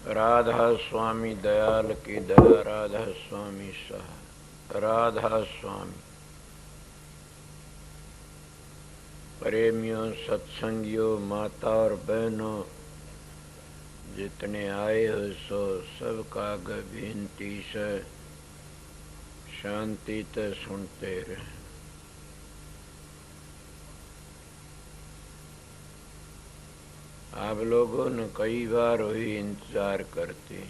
राधा स्वामी दयाल की दया, राधा स्वामी सहा, राधा स्वामी। प्रेमियों, सत्संगियों, माता और बहनों, जितने आए हो सो सबका विनती से शांति ते सुनते रहे। आप लोगों ने कई बार हुई इंतजार करते,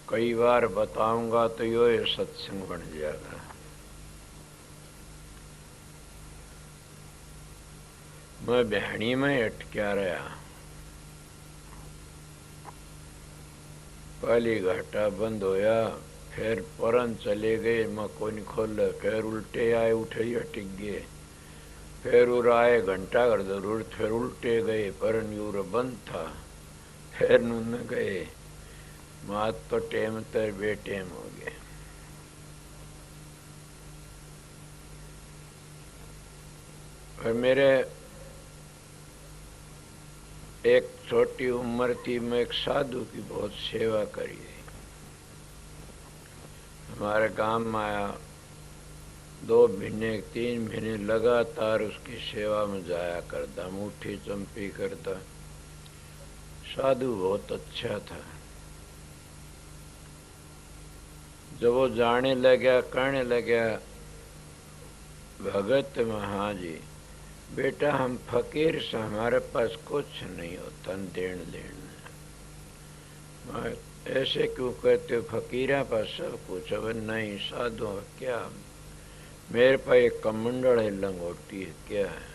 कई बार बताऊंगा तो यो सत्संग बन जाएगा। मैं बहनी में अटक्या रहा। पहली घाटा बंद होया, फिर परन चले गए, मैं कोई नहीं खोल, फिर उल्टे आए, उठे ही अटक गए, फिर उर आए घंटा कर जरूर, फिर उल्टे गए, परन यूर बंद था, फिर नून गए, मात तो टेम तर बेटेम हो गए। और मेरे एक छोटी उम्र थी, मैं एक साधु की बहुत सेवा करी। हमारे गांव में आया, 2 महीने 3 महीने लगातार उसकी सेवा में जाया करता, मुट्ठी चंपी करता। साधु बहुत अच्छा था। जब वो जाने लगा, कहने लगा, भगत महाजी बेटा हम फकीर से, हमारे पास कुछ नहीं होता देन लेन। मैं ऐसे क्यों कहते हो, फकीरा पास सब कुछ। अब नहीं, साधु क्या, मेरे पास एक कमंडल है, लंगोटी है, क्या है।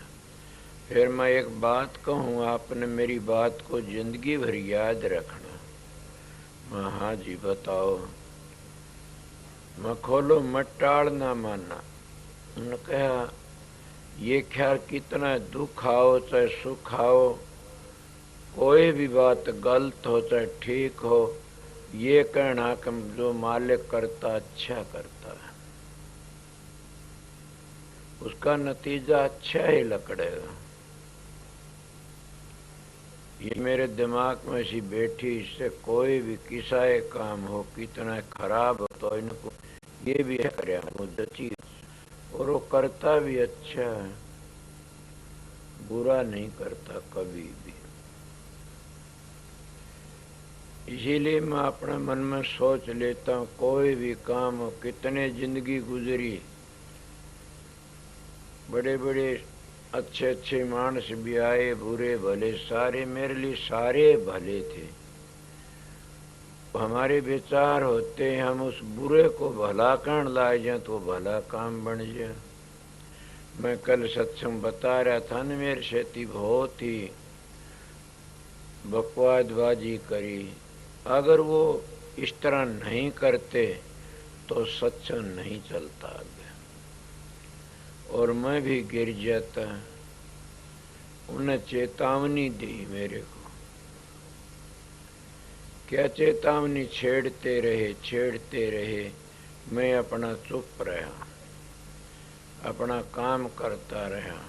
फिर मैं एक बात कहूँ, आपने मेरी बात को जिंदगी भर याद रखना। मैं हाँ जी बताओ। मैं खोलो, मत टाल ना मानना। उन्होंने कहा, ये ख्याल कितना दुख आओ चाहे सुख आओ, कोई भी बात गलत हो चाहे ठीक हो, ये कहना कि जो मालिक करता अच्छा करता है, उसका नतीजा अच्छा ही लकड़ेगा। ये मेरे दिमाग में सी बैठी, इससे कोई भी किसाए काम हो, कितना खराब हो, तो इनको ये भी है करे मुद्दती, और वो करता भी अच्छा है, बुरा नहीं करता कभी भी। इसीलिए मैं अपने मन में सोच लेता हूँ, कोई भी काम हो, कितने जिंदगी गुजरी, बड़े बड़े अच्छे अच्छे मानस भी आए, बुरे भले सारे, मेरे लिए सारे भले थे। हमारे विचार होते, हम उस बुरे को भला कण लाए जाए तो भला काम बन जाए। मैं कल सत्संग बता रहा था न, मेरे से बहुत ही बकवादबाजी करी। अगर वो इस तरह नहीं करते तो सत्संग नहीं चलता आगे, और मैं भी गिर जाता। उन्हें चेतावनी दी मेरे को, क्या चेतावनी, छेड़ते रहे। मैं अपना चुप रहा, अपना काम करता रहा।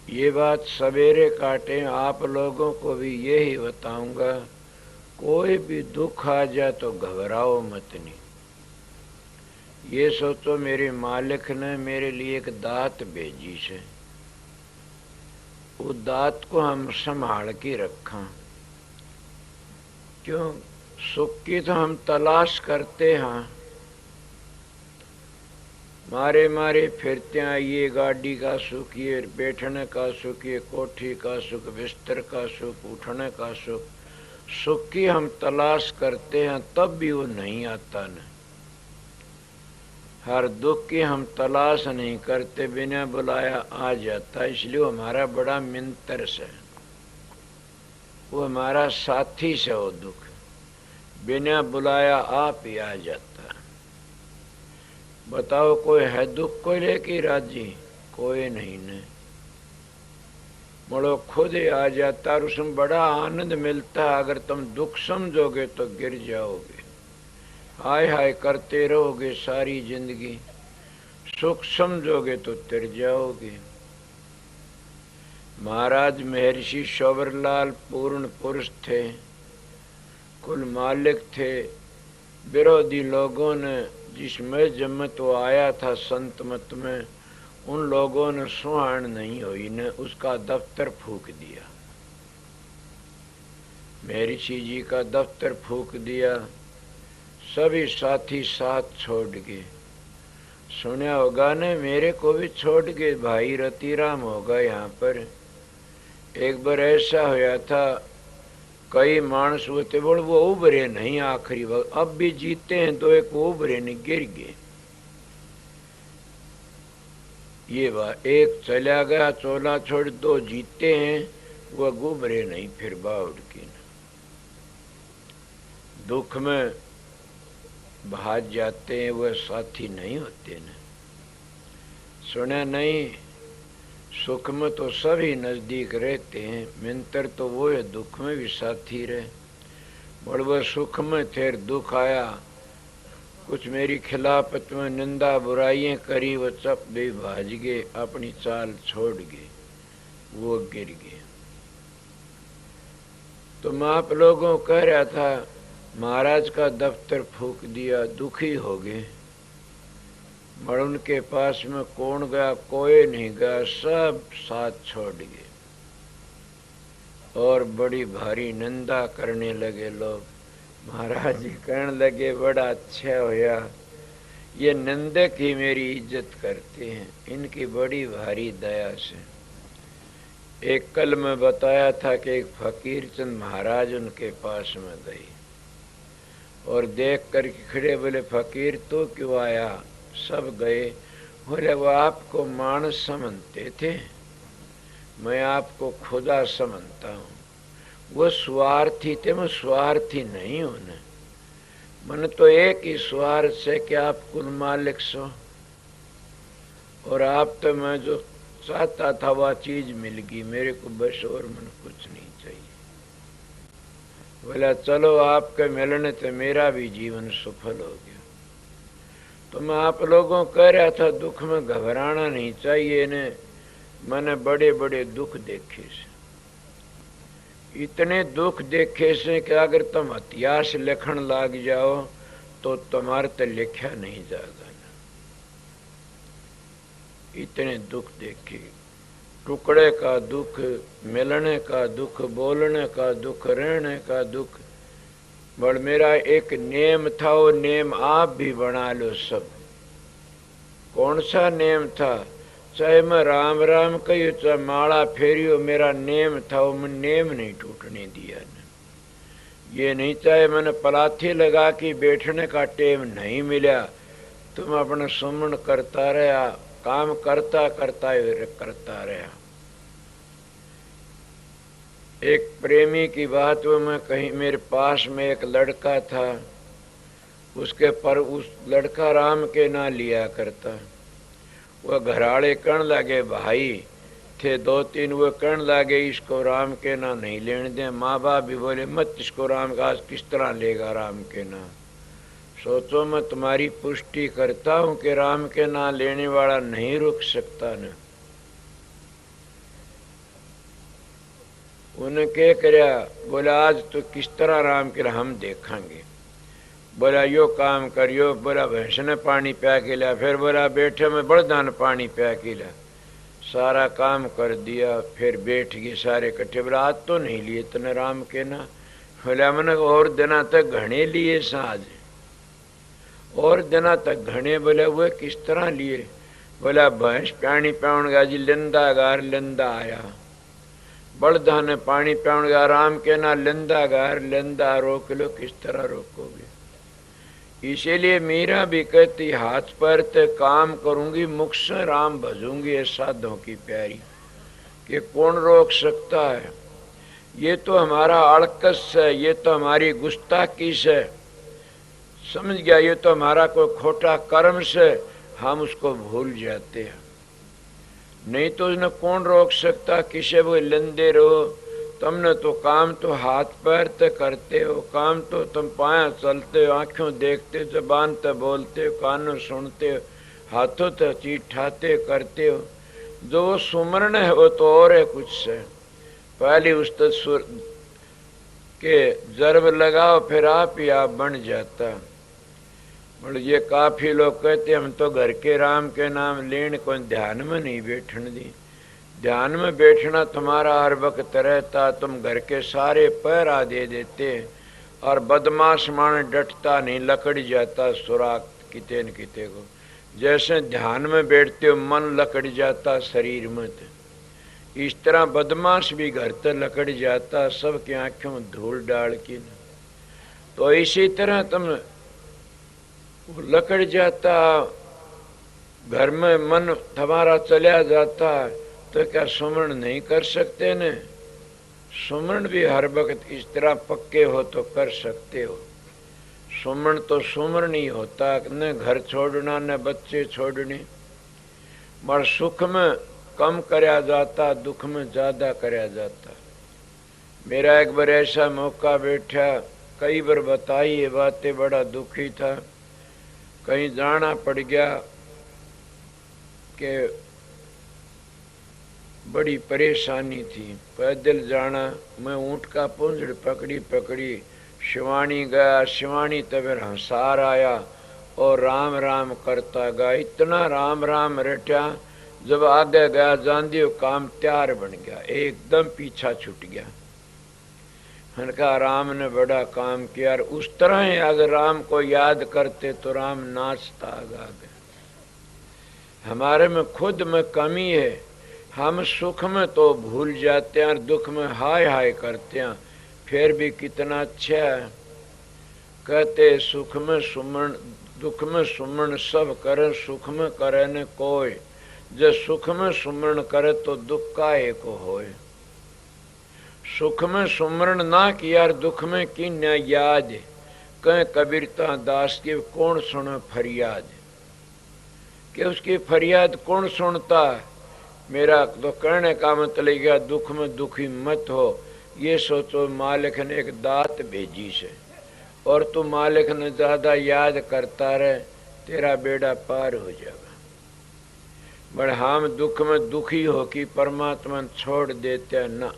ये बात सवेरे काटे, आप लोगों को भी यही बताऊंगा, कोई भी दुख आ जाए तो घबराओ मत नहीं। ये सोचो मेरे मालिक ने मेरे लिए एक दात भेजी से, वो दात को हम संभाल के रखा। क्यों, सुख की तो हम तलाश करते हैं, मारे फिरते हैं। ये गाड़ी का सुख, ये बैठने का सुख, ये कोठी का सुख, बिस्तर का सुख, उठने का सुख, सुख की हम तलाश करते हैं, तब भी वो नहीं आता न। हर दुख की हम तलाश नहीं करते, बिना बुलाया आ जाता। इसलिए हमारा बड़ा मिंतर से, वो हमारा साथी से, वो दुख बिना बुलाया आप ही आ जाता। बताओ कोई है दुख को लेके राजी? कोई नहीं ने, मोड़ो खुद ही आ जाता, और उसमें बड़ा आनंद मिलता है। अगर तुम दुख समझोगे तो गिर जाओगे, हाय हाय करते रहोगे सारी जिंदगी। सुख समझोगे तो तिर जाओगे। महाराज महर्षि शौवरलाल पूर्ण पुरुष थे, कुल मालिक थे। विरोधी लोगों ने जिसमें जम्मत वो आया था संत मत में, उन लोगों ने सुहान नहीं हुई ने उसका दफ्तर फूक दिया। महर्षि जी का दफ्तर फूक दिया। सभी साथी साथ छोड़ गए। सुना होगा ने, मेरे को भी छोड़ गए। भाई रतिराम होगा यहाँ पर। एक बार ऐसा होया था, कई मानस होते बोल वो उभरे नहीं आखिरी वक्त, अब भी जीते हैं तो एक उभरे नहीं, गिर गए। ये बात एक चला गया चोला छोड़, दो जीते हैं वह गुबरे नहीं, फिर बाउड की न। दुख में भाग जाते हैं वह साथी नहीं होते न। सुना नहीं, सुख में तो सभी नजदीक रहते हैं, मिंतर तो वो है दुख में भी साथी रहे। और वह सुख में थे, दुख आया, कुछ मेरी खिलाफत में निंदा बुराइयां करी, वो चप भी भाज गए, अपनी चाल छोड़ गए, वो गिर गए। तो मैं आप लोगों को कह रहा था, महाराज का दफ्तर फूक दिया, दुखी हो गए। मगर उनके पास में कौन गया? कोई नहीं गया, सब साथ छोड़ गए और बड़ी भारी निंदा करने लगे लोग। महाराज जी कहने लगे, बड़ा अच्छा होया, ये निंदक ही मेरी इज्जत करते हैं, इनकी बड़ी भारी दया से। एक कल मैं बताया था कि एक फकीर चंद महाराज उनके पास में गई और देख कर खड़े, बोले फकीर तो क्यों आया? सब गए। बोले वो आपको मानस समझते थे, मैं आपको खुदा समझता हूँ। वो स्वार्थी थे, मैं स्वार्थी नहीं हूं न। मन तो एक ही स्वार्थ से कि आप कुल मालिक सो, और आप तो मैं जो चाहता था वह चीज मिल गई, मेरे को बस और मन कुछ नहीं चाहिए। बोला चलो आपके मिलने से मेरा भी जीवन सफल हो गया। तो मैं आप लोगों को कह रहा था, दुख में घबराना नहीं चाहिए ने। मैंने बड़े बड़े दुख देखे से, इतने दुख देखे से कि अगर तुम इतिहास लिखण लाग जाओ तो तुम्हारे तो लिखा नहीं जाएगा। इतने दुख देखे, टुकड़े का दुख, मिलने का दुख, बोलने का दुख, रहने का दुख। बड़ मेरा एक नेम था, वो नेम आप भी बना लो सब। कौन सा नेम था? चाहे मैं राम राम कहियो, चाहे माला फेरियो, मेरा नेम था, वो मैं नेम नहीं टूटने दिया न। ये नहीं चाहे मैंने पलाथी लगा के बैठने का टेम नहीं मिला, तुम अपना सुमन करता रहा, काम करता करता रहा। एक प्रेमी की बात वो मैं कहीं, मेरे पास में एक लड़का था, उसके पर उस लड़का राम के ना लिया करता। वह घराड़े कहने लगे, भाई थे दो तीन, वो कहने लगे इसको राम के ना नहीं लेने दे। माँ बाप भी बोले मत इसको राम का, आज किस तरह लेगा राम के ना। सोचो मैं तुम्हारी पुष्टि करता हूं कि राम के ना लेने वाला नहीं रुक सकता न। उन्हें क्या करया? बोला आज तो किस तरह राम के हम देखेंगे। बोला यो काम करियो, बोला भैंस ने पानी पिया के लिया, फिर बोला बैठे में बड़दा ने पानी पिया के लिया, सारा काम कर दिया, फिर बैठ गए सारे इकट्ठे। बोला आज तो नहीं लिए तने राम के ना। बोला मैंने और दिना तक घने लिए साज, और दिना तक घने। बोले वो किस तरह लिए? बोला भैंस पानी पियाण गया जी, लिंदा गार लिंदा आया, बड़दा ने पानी पियाण गया, राम के ना लिंदा गार लिंदा रोक लो, किस तरह रोकोगे? इसीलिए मीरा भी कहती, हाथ पर ते काम करूंगी, मुख से राम भजूंगी, ये साधों की प्यारी, कि कौन रोक सकता है? ये तो हमारा अड़कस है, ये तो हमारी गुस्ताखी से, समझ गया, ये तो हमारा कोई खोटा कर्म से हम उसको भूल जाते हैं। नहीं तो उसने कौन रोक सकता? किसे वो लेंदे रहो, तुमने तो काम तो हाथ पैर ते करते हो, काम तो तुम पाया चलते हो, आंखों देखते हो, जबान ते बोलते हो, कानों सुनते हो, हाथों ते चीज ठाते करते हो। जो वो सुमरण है वो तो और है कुछ से। पहली उस्ताद सुर के जरब लगाओ फिर आप ही आप बन जाता। बोले ये काफी लोग कहते हम तो घर के राम के नाम लेने को ध्यान में नहीं बैठन दी। ध्यान में बैठना तुम्हारा हर वक्त रहता, तुम घर के सारे पहरा दे देते और बदमाश मान डटता नहीं, लकड़ जाता सुराग किते न किते को। जैसे ध्यान में बैठते हो मन लकड़ जाता शरीर में, इस तरह बदमाश भी घर तक लकड़ जाता सबकी आंखों में धूल डाल की। तो इसी तरह तुम लकड़ जाता, घर में मन तुम्हारा चला जाता, तो क्या सुमरण नहीं कर सकते न? सुमरण भी हर वक्त इस तरह पक्के हो तो कर सकते हो। सुमरण तो सुमरण ही होता, न घर छोड़ना न बच्चे छोड़ने। मगर सुख में कम करया जाता, दुख में ज्यादा करया जाता। मेरा एक बार ऐसा मौका बैठा, कई बार बताई ये बातें, बड़ा दुखी था। कहीं जाना पड़ गया कि बड़ी परेशानी थी, पैदल जाना। मैं ऊँट का पूंजड़ पकड़ी शिवानी गया। शिवानी तब हंसार आया और राम राम करता गया। इतना राम राम रटा, जब आगे गया जान काम तैयार बन गया, एकदम पीछा छूट गया। कहा राम ने बड़ा काम किया। उस तरह ही अगर राम को याद करते तो राम नाचता आगे। हमारे में खुद में कमी है, हम सुख में तो भूल जाते हैं और दुख में हाय हाय करते हैं। फिर भी कितना अच्छा है, कहते सुख में सुमरण दुख में सुमरण सब करे, सुख में करे न कोई। जब सुख में सुमरण करे तो दुख का एक होए। सुख में सुमरण ना किया दुख में की न याद। कह कबीरता दास की कौन सुने फरियाद, कि उसकी फरियाद कौन सुनता। मेरा तो कहने का मतलब गया, दुख में दुखी मत हो, ये सोचो मालिक ने एक दात भेजी से, और तू मालिक ने ज्यादा याद करता रहे, तेरा बेड़ा पार हो जाएगा। बट हम दुख में दुखी हो कि परमात्मा छोड़ देते ना,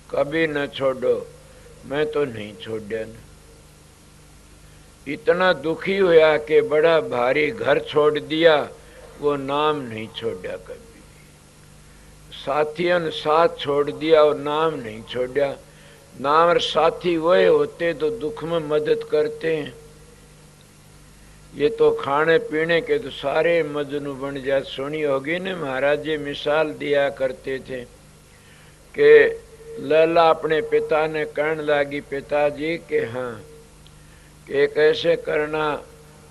कभी न छोड़ो। मैं तो नहीं छोड़ा न। इतना दुखी हुआ कि बड़ा भारी घर छोड़ दिया, वो नाम नहीं छोड़ा। कभी साथियों ने साथ छोड़ दिया और नाम नहीं छोड़ा। नाम और साथी वही होते तो दुख में मदद करते हैं। ये तो खाने पीने के तो सारे मजनू बन जाए। सुनी होगी न, महाराज जी मिसाल दिया करते थे कि लैला अपने पिता ने कहने लगी, पिताजी के हाँ कि कैसे करना,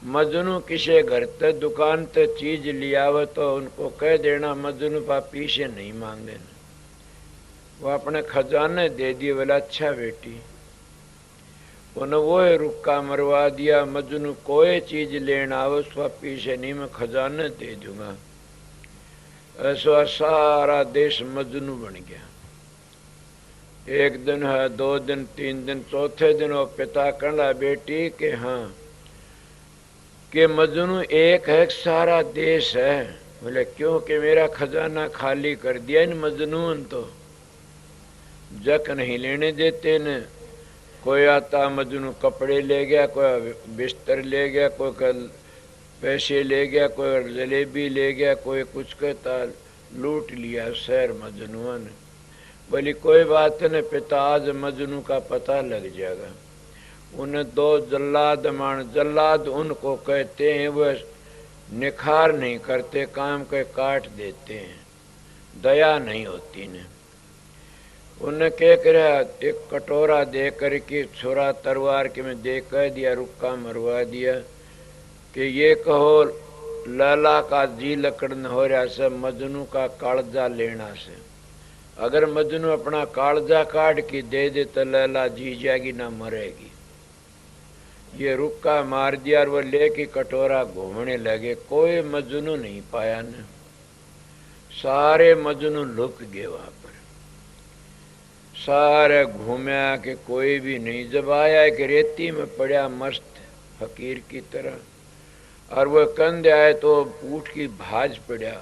मजनू किसी घर ते दुकान ते चीज लियावे तो उनको कह देना मजनू पा पीछे नहीं मांगे। वो अपने खजाने दे दिए। बोला अच्छा बेटी। उन्हें वो रुक्का मरवा दिया। मजनू कोई चीज लेना आवे उस पीछे नहीं, मैं खजाने दे दूंगा। ऐसा सारा देश मजनू बन गया। एक दिन है, 2 दिन, 3 दिन, चौथे दिन वो पिता कहना बेटी के हाँ कि मजनू एक है, सारा देश है। बोले क्यों? कि मेरा खजाना खाली कर दिया इन मजनून, तो जक नहीं लेने देते न। कोई आता मजनू कपड़े ले गया, कोई बिस्तर ले गया, कोई पैसे ले गया, कोई जलेबी ले गया, कोई कुछ कहता, लूट लिया शहर मजनुआ ने। बोली कोई बात न पिता, आज मजनू का पता लग जाएगा। उन्हें 2 जल्लाद मान, जल्लाद उनको कहते हैं, वह निखार नहीं करते, काम के काट देते हैं, दया नहीं होती न। उन्हें क्या करा, एक कटोरा दे करके छुरा तलवार के में दे कह दिया, रुक्का मरवा दिया कि ये कहो लैला का जी लकड़न हो रहा से मजनू का कालजा लेना से। अगर मजनू अपना कालजा काट के दे दे तो लैला जी जाएगी ना मरेगी। ये रुक्का मार दिया और वो लेके कटोरा घूमने लगे। कोई मजनू नहीं पाया न, सारे मजनू लुक गए वहां पर। सारे घूमया कि कोई भी नहीं। जब आया एक रेती में पड़ा मस्त फकीर की तरह, और वह कंधे आए तो ऊँट की भाज पड़ा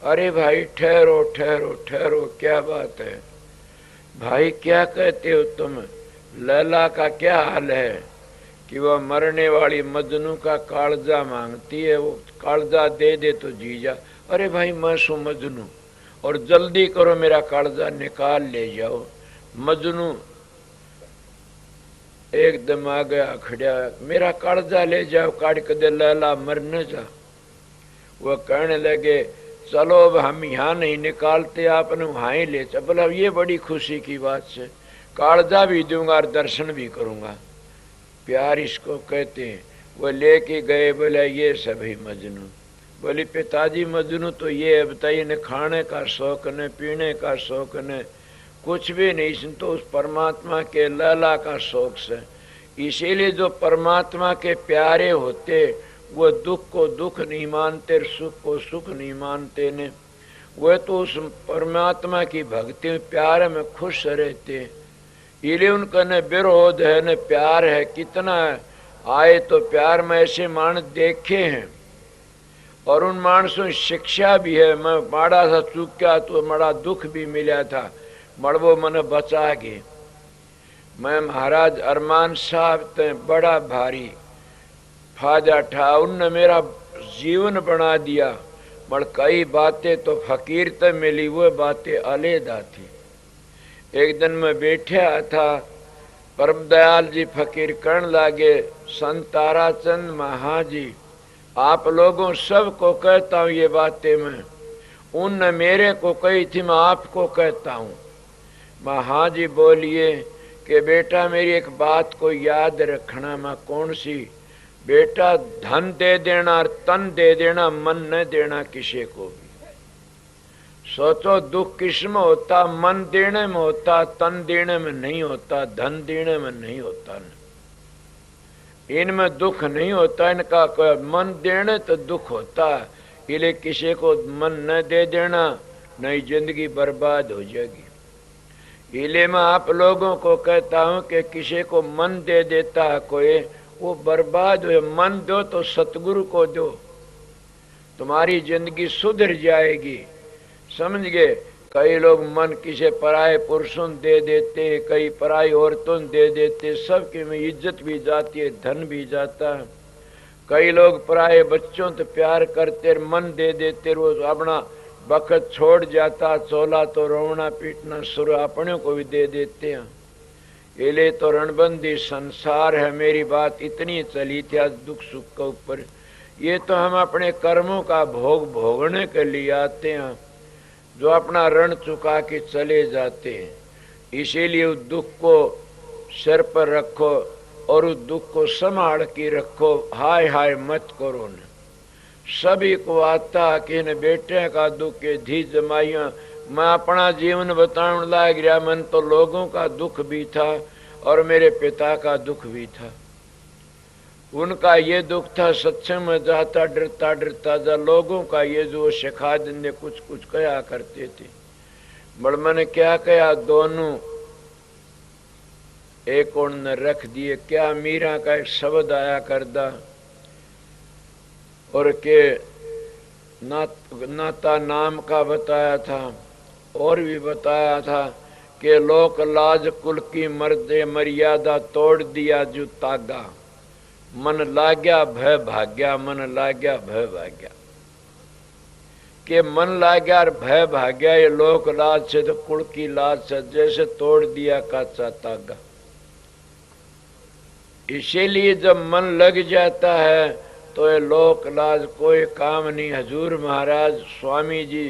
अरे भाई ठहरो ठहरो ठहरो, क्या बात है भाई, क्या कहते हो तुम? लैला का क्या हाल है कि वह मरने वाली मजनू का कालजा मांगती है, वो कालजा दे दे तो जी जा। अरे भाई मैं सू मजनू, और जल्दी करो मेरा कालजा निकाल ले जाओ। मजनू एकदम आ गया खड़ा, मेरा कालजा ले जाओ, काट के दे, लैला मर न जा। वह कहने लगे चलो अब हम यहाँ नहीं निकालते, आपने वहाँ ही ले चल। बोला ये बड़ी खुशी की बात है, कालजा भी दूंगा और दर्शन भी करूंगा। प्यार इसको कहते हैं। वो लेके गए, बोले ये सभी मजनू। बोली पिताजी मजनू तो ये है, बताइए न खाने का शौक न पीने का शौक न कुछ भी नहीं, इसमें तो उस परमात्मा के लैला का शौक से। इसीलिए जो परमात्मा के प्यारे होते वो दुख को दुख नहीं मानते, सुख को सुख नहीं मानते ने, वह तो उस परमात्मा की भक्ति में प्यार में खुश रहते। इसलिए उनका न विरोध है न प्यार है। कितना आए तो प्यार में ऐसे मानस देखे हैं, और उन मानसों की शिक्षा भी है। मैं माड़ा सा चूक गया तो बड़ा दुख भी मिला था, मड़वो मन बचा गए। मैं महाराज अरमान साहब ते बड़ा भारी फायदा ठा, उनने मेरा जीवन बना दिया। मगर कई बातें तो फकीर ते मिली, वो बातें अलहदा थी। एक दिन मैं बैठा था, परम दयाल जी फकीर करण लागे, संत ताराचंद महाजी आप लोगों सबको कहता हूँ ये बातें मैं, उनने मेरे को कही थी, मैं आपको कहता हूँ। महाजी बोलिए कि बेटा मेरी एक बात को याद रखना। मैं कौन सी? बेटा धन दे देना और तन दे देना, मन न देना किसी को भी। सोचो दुख किस में होता? मन देने में होता, तन देने में नहीं होता, धन देने में नहीं होता। इनमें दुख नहीं होता, इनका मन देने तो दुख होता। इसलिए किसी को मन न दे देना, नहीं जिंदगी बर्बाद हो जाएगी। इसलिए मैं आप लोगों को कहता हूं कि किसी को मन दे देता है कोई, वो बर्बाद हुए। मन दो तो सतगुरु को दो, तुम्हारी जिंदगी सुधर जाएगी। समझ गए? कई लोग मन किसी पराये पुरुषों दे देते, कई पराई औरतों दे देते, सबकी में इज्जत भी जाती है, धन भी जाता है। कई लोग पराये बच्चों तो प्यार करते, मन दे देते, रोज अपना वक्त छोड़ जाता, चोला तो रोना पीटना शुरू अपने को भी दे देते हैं। इले तो रणबंदी संसार है। मेरी बात इतनी चली थी आज दुख सुख के ऊपर। ये तो हम अपने कर्मों का भोग भोगने के लिए आते हैं, जो अपना ऋण चुका के चले जाते हैं। इसीलिए उस दुख को सिर पर रखो और उस दुख को संभाल के रखो। हाय हाय मत करो न। सभी को आता कि न बेटे का दुख के धी जमाइया। मैं अपना जीवन बताने लाग गया, मन तो लोगों का दुख भी था और मेरे पिता का दुख भी था। उनका ये दुख था, सत्संग में जाता डरता डरता जा। लोगों का ये जो सिखा देंगे कुछ कुछ कहा करते थे। बड़ मैंने क्या कहा, दोनों एक और ने रख दिए। क्या मीरा का एक शब्द आया करदा, और के नाता नाम का बताया था, और भी बताया था कि लोक लाज कुल की मर्दे मर्यादा तोड़ दिया जो तागा। मन लाग्या भय भाग्या, मन लाग्या भय भाग्या। के मन लाग्या और भय भाग्या, ये लोक लाज से तो कुल की लाज से जैसे तोड़ दिया काचा तागा। इसीलिए जब मन लग जाता है तो ये लोक लाज कोई काम नहीं। हजूर महाराज स्वामी जी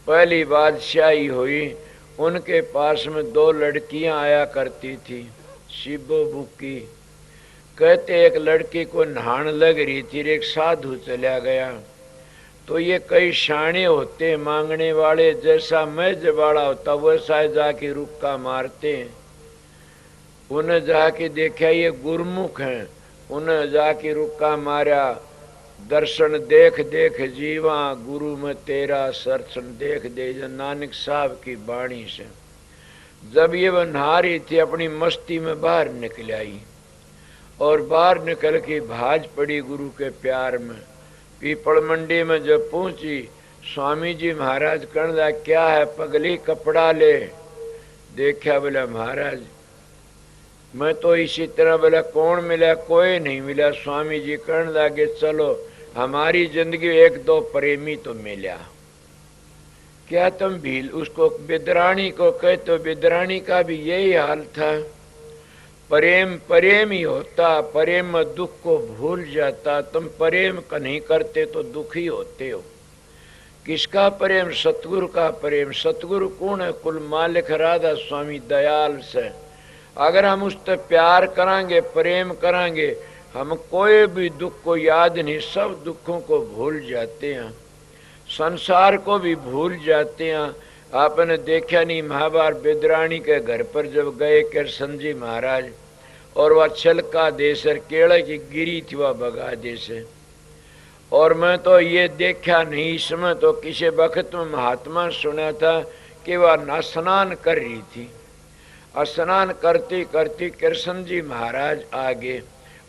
पहली बादशाही हुई, उनके पास में 2 लड़कियां आया करती थी, शिबो बुकी। कहते एक लड़की को नहान लग रही थी, एक साधु चला गया। तो ये कई शाणे होते मांगने वाले, जैसा मैं जबाड़ा होता वैसा जाके रुक्का मारते हैं। उन्हें जाके देखा ये गुरमुख हैं, उन्हें जाके रुक्का मारा। दर्शन देख देख जीवा गुरु में तेरा, दर्शन देख दे नानक साहब की बाणी से। जब ये वह नहा रही थी, अपनी मस्ती में बाहर निकल आई और बाहर निकल के भाज पड़ी गुरु के प्यार में। पीपल मंडी में जब पहुंची, स्वामी जी महाराज कहने लगा क्या है पगली, कपड़ा ले। देखा, बोला महाराज मैं तो इसी तरह, बोला कौन मिला, कोई नहीं मिला। स्वामी जी कहने लगे चलो हमारी जिंदगी एक दो प्रेमी तो मिला। क्या तुम भील उसको बिदरानी को कहते हो, बिदरानी का भी यही हाल था। प्रेम प्रेम ही होता, प्रेम में दुख को भूल जाता। तुम प्रेम का नहीं करते तो दुखी होते हो। किसका प्रेम? सतगुरु का प्रेम। सतगुरु कौन है? कुल मालिक राधा स्वामी दयाल से। अगर हम उस पर प्यार करांगे, प्रेम करांगे, हम कोई भी दुख को याद नहीं, सब दुखों को भूल जाते हैं, संसार को भी भूल जाते हैं। आपने देखा नहीं, महाभारत बिदरानी के घर पर जब गए कृष्ण जी महाराज, और वह छलका देसर केले की गिरी थी वह बगा देसे। और मैं तो ये देखा नहीं, इसमें तो किसी वक्त में महात्मा सुना था कि वह स्नान कर रही थी। स्नान करती करती कृष्ण जी महाराज आगे,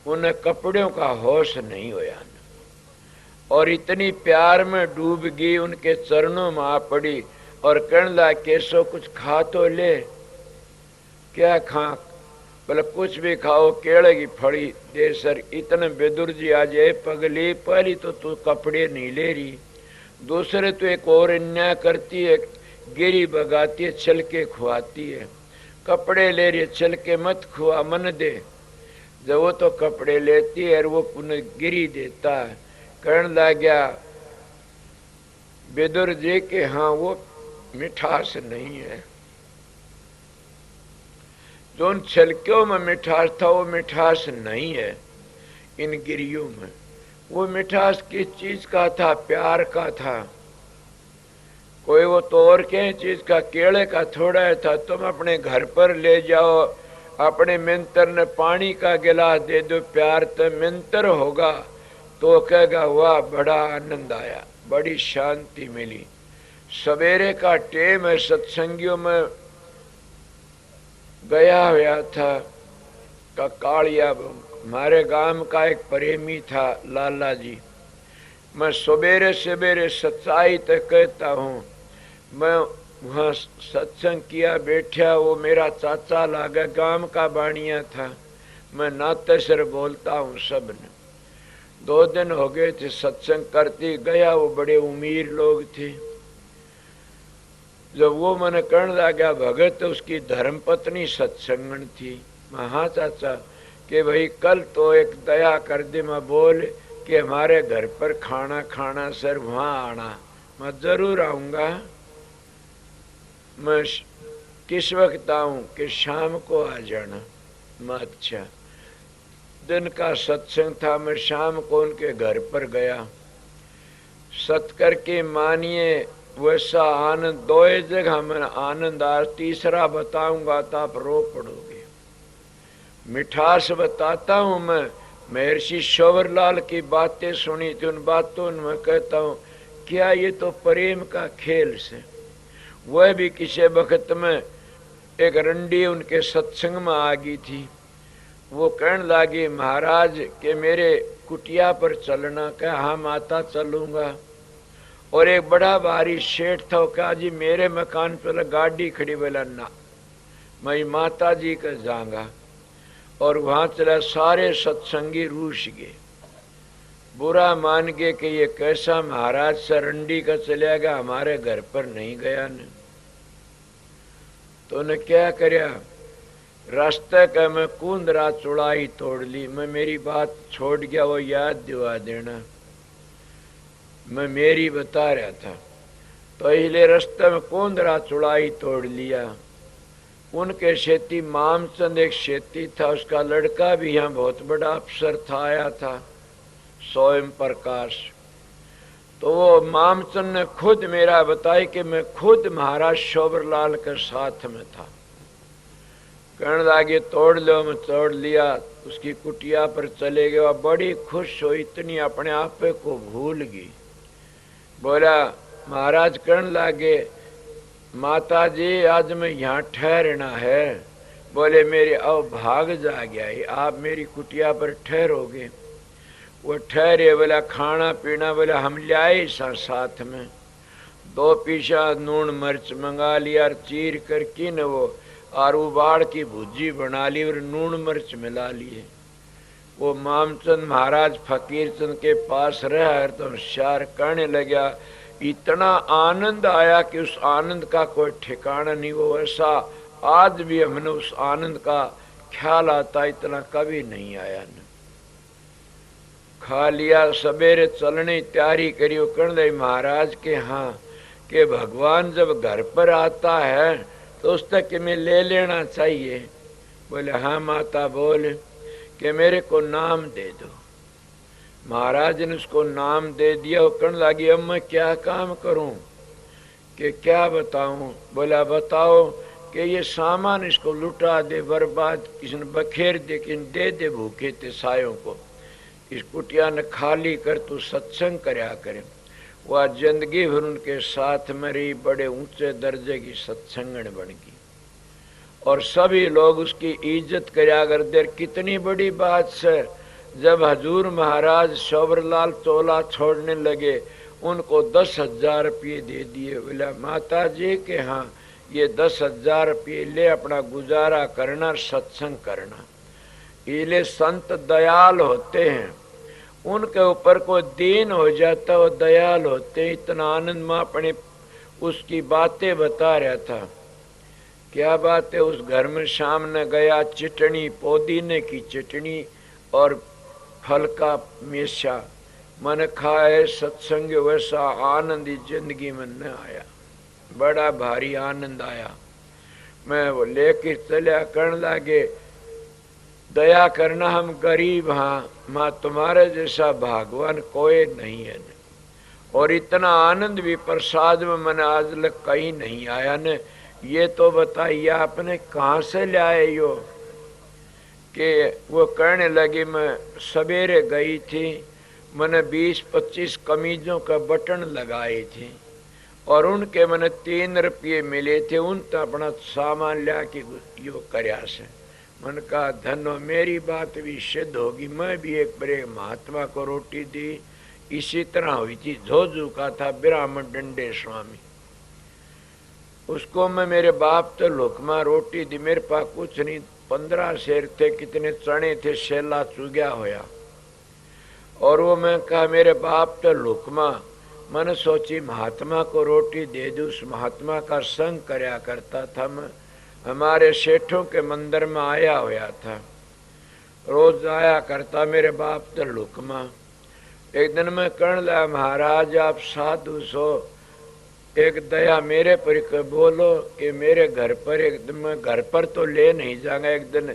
उन्हें कपड़ों का होश नहीं होया और इतनी प्यार में डूब गई, उनके चरणों में आ पड़ी और कहने लगा केशव कुछ खा तो ले। क्या खा? बोले कुछ भी खाओ, केले की फड़ी दे सर। इतने बेदुर जी आ जाए, पगली पहली तो तू कपड़े नहीं ले रही, दूसरे तो एक और अन्याय करती है, गिरी बगाती है, छलके खुआती है। कपड़े ले रही, चल के मत खुआ, मन दे। जब वो तो कपड़े लेती है और वो पुनः गिरी देता है। कहने लग गया बेदुर जी के हाँ वो मिठास नहीं है, जो उन छलकियों में मिठास था वो मिठास नहीं है इन गिरियों में। वो मिठास किस चीज का था? प्यार का था। कोई वो तो और क्या चीज का, केले का थोड़ा था। तुम अपने घर पर ले जाओ, अपने मिंतर ने पानी का गिलास दे दो, प्यार तो मिंतर होगा तो कहेगा वाह बड़ा आनंद आया, बड़ी शांति मिली। सवेरे का टेम है, सत्संगियों में गया हुआ था का कालिया। हमारे गांव का एक प्रेमी था लाला जी। मैं सवेरे सवेरे सच्चाई तक कहता हूँ, मैं वहाँ सत्संग किया बैठा, वो मेरा चाचा लागा, गांव का बाणिया था। मैं नाते सर बोलता हूँ सबने। 2 दिन हो गए थे सत्संग करती गया, वो बड़े उमीर लोग थे। जब वो मैंने कहने लगा भगत, उसकी धर्मपत्नी सत्संगन थी। मैं हाँ चाचा, कि भाई कल तो एक दया कर दे, मैं बोल कि हमारे घर पर खाना खाना सर, वहाँ आना। मैं जरूर आऊँगा। मैं किस वक्त आऊँ? कि शाम को आ जाना। मैं अच्छा। दिन का सत्संग था, मैं शाम को उनके घर पर गया। सत्कर के मानिए वैसा आनंद, 2 जगह में आनंद आ, तीसरा बताऊंगा तो आप रो पड़ोगे। मिठास बताता हूँ मैं। महर्षि शोभरलाल की बातें सुनी थी, उन बातों में कहता हूँ क्या ये तो प्रेम का खेल से। वह भी किसी वक्त में एक रंडी उनके सत्संग में आ गई थी। वो कहने लगी महाराज के मेरे कुटिया पर चलना। क्या? हाँ माता चलूंगा। और एक बड़ा भारी सेठ था, कहा जी मेरे मकान पर गाड़ी खड़ी, बोला ना मैं माता जी का जाऊंगा। और वहां चला, सारे सत्संगी रूस गए, बुरा मान गए कि ये कैसा महाराज सरंडी का चलेगा, हमारे घर पर नहीं गया न। तो ने क्या करया, रास्ते का मैं कुंदरा चुड़ाई तोड़ ली। मैं मेरी बात छोड़ गया, वो याद दिवा देना, मैं मेरी बता रहा था। तो इसलिए रास्ते में कुंदरा चुड़ाई तोड़ लिया। उनके शेती मामचंद एक शेती था, उसका लड़का भी यहाँ बहुत बड़ा अफसर था, आया था, स्वयं प्रकाश। तो वो मामचंद ने खुद मेरा बताया कि मैं खुद महाराज शोभरलाल के साथ में था। कहने लगे तोड़ लो। मैं तोड़ लिया, उसकी कुटिया पर चले गए। वह बड़ी खुश हो, इतनी अपने आप को भूल गई। बोला महाराज, कहने लगे माता जी आज मैं यहाँ ठहरना है। बोले मेरे अब भाग जा गया है, आप मेरी कुटिया पर ठहरोगे। वो ठहरे। बोला खाना पीना, बोला हम लाए साथ में। तो पीछा नून मिर्च मंगा लिया और चीर कर की न वो और उबाड़ की भुजी बना ली और नून मिर्च मिला लिए। वो मामचंद महाराज फकीर चंद के पास रहा तो होशियार कहने लगा, इतना आनंद आया कि उस आनंद का कोई ठिकाना नहीं। वो ऐसा आज भी हमने उस आनंद का ख्याल आता इतना कभी नहीं आया न। खा लिया, सवेरे चलने तैयारी करी। वो कहने महाराज के हाँ कि भगवान जब घर पर आता है तो उस तक मैं ले लेना चाहिए। बोले हाँ माता बोल कि मेरे को नाम दे दो। महाराज ने उसको नाम दे दिया। वो कहने लगी अब मैं क्या काम करूं कि क्या बताऊं। बोला बताओ कि ये सामान इसको लुटा दे, बर्बाद किसी ने बखेर दे, किसी दे दे भूखे ते सायों को, इस कुटिया ने खाली कर, तू सत्संग करया करे। वह जिंदगी भर उनके साथ में रही, बड़े ऊंचे दर्जे की सत्संगण बन गई और सभी लोग उसकी इज्जत करया करते। कितनी बड़ी बात से जब हजूर महाराज शौबरलाल चोला छोड़ने लगे उनको 10,000 रुपये दे दिए। बोला माता जी के हाँ ये 10,000 रुपये ले अपना गुजारा करना, सत्संग करना। ये संत दयाल होते हैं, उनके ऊपर कोई दीन हो जाता वो दयाल होते। इतना आनंद में अपने उसकी बातें बता रहा था। क्या बात है, उस घर में सामने गया, चटनी पुदीने की चटनी और फल का मेशा मन खाए, सत्संग वैसा आनंद जिंदगी में न आया। बड़ा भारी आनंद आया। मैं वो लेके चलिया, कहने लगे दया करना हम गरीब हाँ, माँ तुम्हारे जैसा भगवान कोई नहीं है न। और इतना आनंद भी प्रसाद में मैंने आज तक कहीं नहीं आया न। ये तो बताइए आपने कहाँ से ले आए यो। कि वो कहने लगी मैं सवेरे गई थी, मैंने 20-25 कमीजों का बटन लगाए थे और उनके मैंने 3 रुपये मिले थे। उन तो अपना सामान लिया कि यो करया से। मन का धनो मेरी बात भी सिद्ध होगी। मैं भी एक बड़े महात्मा को रोटी दी, इसी तरह हुई थी। झोजू का था ब्राह्मण डंडे स्वामी, उसको मैं मेरे बाप तो लुकमा रोटी दी। मेरे पास कुछ नहीं, 15 शेर थे, कितने चने थे, शेला चुग्या होया। और वो मैं कहा मेरे बाप तो लुकमा। मैंने सोची महात्मा को रोटी दे दूं। उस महात्मा का संग करया करता था मैं, हमारे सेठों के मंदिर में आया होया था, रोज आया करता मेरे बाप तो लुकमा। एक दिन मैं कहने लगा महाराज आप साधु सो, एक दया मेरे पर बोलो कि मेरे घर पर एक दिन, मैं घर पर तो ले नहीं जाऊंगा, एक दिन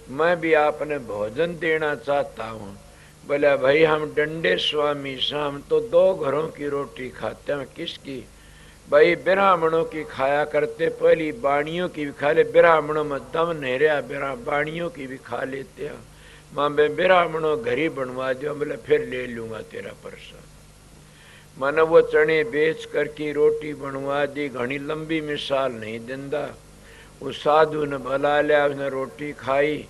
मैं भी आपने भोजन देना चाहता हूँ। बोला भाई हम डंडे स्वामी शाम तो 2 घरों की रोटी खाते हैं। किसकी? भाई ब्राह्मणों की खाया करते, पहली बाणियों की भी खा ले, ब्राह्मणों में दम नहीं रहा, बाणियों की भी खा लेते हैं। माँ बे ब्राह्मणों घर ही बनवा दो। बोले फिर ले लूंगा तेरा प्रसाद। मैंने वो चने बेच कर की रोटी बनवा दी। घनी लंबी मिसाल नहीं दिंदा। उस साधु ने भला लिया, उसने रोटी खाई,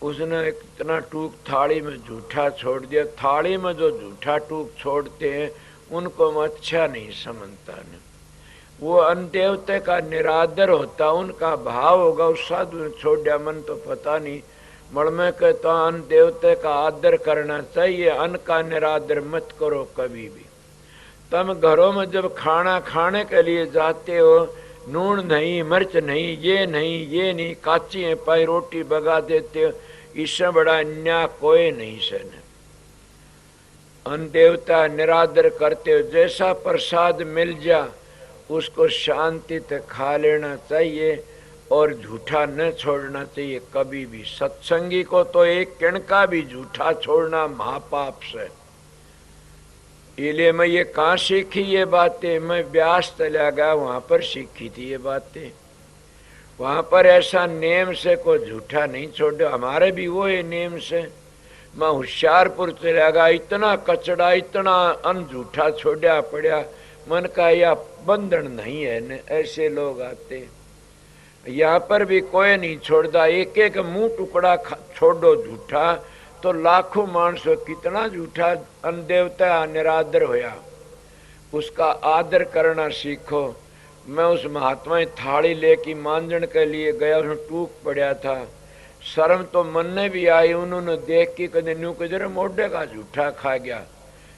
उसने इतना टूक थाली में झूठा छोड़ दिया। थाली में जो झूठा टूक छोड़ते हैं उनको मैं अच्छा नहीं समझता न। वो अन्न देवते का निरादर होता, उनका भाव होगा। उस साधु ने छोड़ दिया, मन तो पता नहीं। मड़ में कहता अन्न देवते का आदर करना चाहिए, अन्न का निरादर मत करो कभी भी। तुम घरों में जब खाना खाने के लिए जाते हो, नून नहीं, मिर्च नहीं, ये नहीं, ये नहीं, काची है पाई रोटी बगा देते हो। इससे बड़ा अन्याय कोई नहीं सहन। अन्न देवता निरादर करते हो, जैसा प्रसाद मिल जा उसको शांति से खा लेना चाहिए और झूठा न छोड़ना चाहिए कभी भी। सत्संगी को तो एक किण का भी झूठा छोड़ना महापाप से। इसलिए मैं ये कहाँ सीखी ये बातें? मैं ब्यास चला गया, वहां पर सीखी थी ये बातें। वहां पर ऐसा नेम से कोई झूठा नहीं छोड़े, हमारे भी वो है नेम से। मैं होशियारपुर चला गया, इतना कचड़ा, इतना अन झूठा छोड़ा पड़ा। मन का यह बंधन नहीं है न, ऐसे लोग आते। यहाँ पर भी कोई नहीं छोड़ता। एक एक मुंह टुकड़ा छोड़ो झूठा तो लाखों मानसो कितना झूठा अन देवता निरादर होया। उसका आदर करना सीखो। मैं उस महात्मा की थाली लेके मांजन के लिए गया, उसमें टूक पड़ा था। शर्म तो मन ने भी आई, उन्होंने देख के कदे न्यू किधर मोढ़े का जूठा खा गया।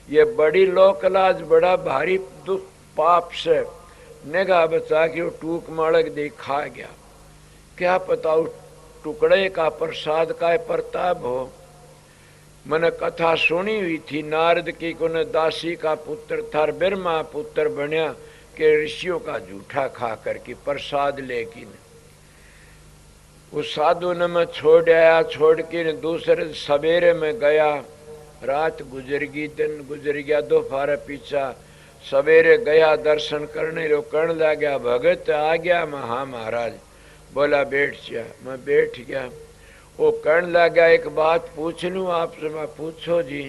ये बड़ी लोकलाज, बड़ा भारी दुख पाप से निगाह बचा के वो टूक माड़क दे खा गया। क्या पता उस टुकड़े का प्रसाद का प्रताप हो। मैंने कथा सुनी हुई थी नारद की, को दासी का पुत्र था, ब्रह्मा पुत्र बनया के ऋषियों का जूठा खा करके प्रसाद लेकिन उस साधु ने मैं छोड़ आया। छोड़ के दूसरे सवेरे में गया, रात गुजर गई, दिन गुजर गया, दोपहर पीछा सवेरे गया दर्शन करने, लो कर्ण लग गया भगत आ गया। मैं हाँ महाराज। बोला बैठ जा। मैं बैठ गया। वो कर्ण लग गया एक बात पूछ लूँ आपसे। मैं पूछो जी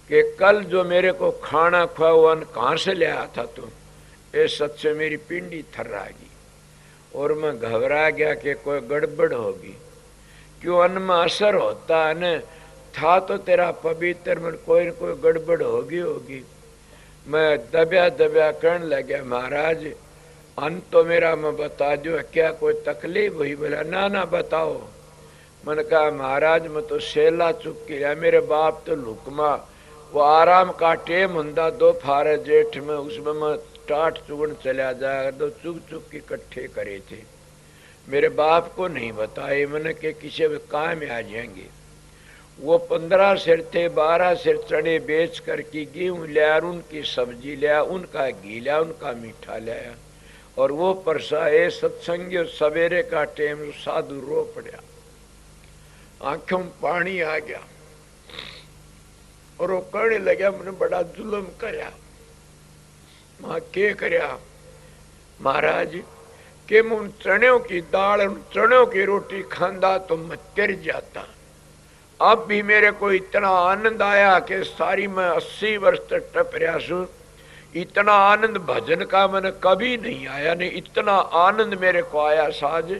कि कल जो मेरे को खाना खुआ वो अन्न कहाँ से ले आया था तुम? ये सच से मेरी पिंडी थर्रा गई और मैं घबरा गया कि कोई गड़बड़ होगी। क्यों अन्न में असर होता है न, था तो तेरा पवित्र मन, कोई न कोई गड़बड़ होगी। मैं दबया दबया कहने लगा महाराज अन्न तो मेरा मैं बता दो, क्या कोई तकलीफ हुई? बोला ना ना बताओ। मैंने कहा महाराज मैं तो सेला चुक गया, मेरे बाप तो लुकमा वो आराम का टेम हुंदा दोपहर जेठ में, उसमें मैं टाट चुगन चला जाएगा तो चुग चुग के इकट्ठे करे थे। मेरे बाप को नहीं बताए मैंने कि किसी काम में आ जाएंगे। वो 15 सिर थे, 12 सिर चने बेच करके गेहूँ लिया, उनकी सब्जी लिया, उनका घी लिया, उनका मीठा लिया और वो परसा ए सत्संगी सवेरे का टेम साधु रो पड़ा, आंखों में पानी आ गया और वो कहने लगा मैंने बड़ा जुल्म करया। मां के करया महाराज के मुन चणों की दाल चणों की रोटी खांदा तो मैं तिर जाता। अब भी मेरे को इतना आनंद आया कि सारी मैं 80 वर्ष तक टप रहा हूं, इतना आनंद भजन का मैंने कभी नहीं आया। नहीं इतना आनंद मेरे को आया साज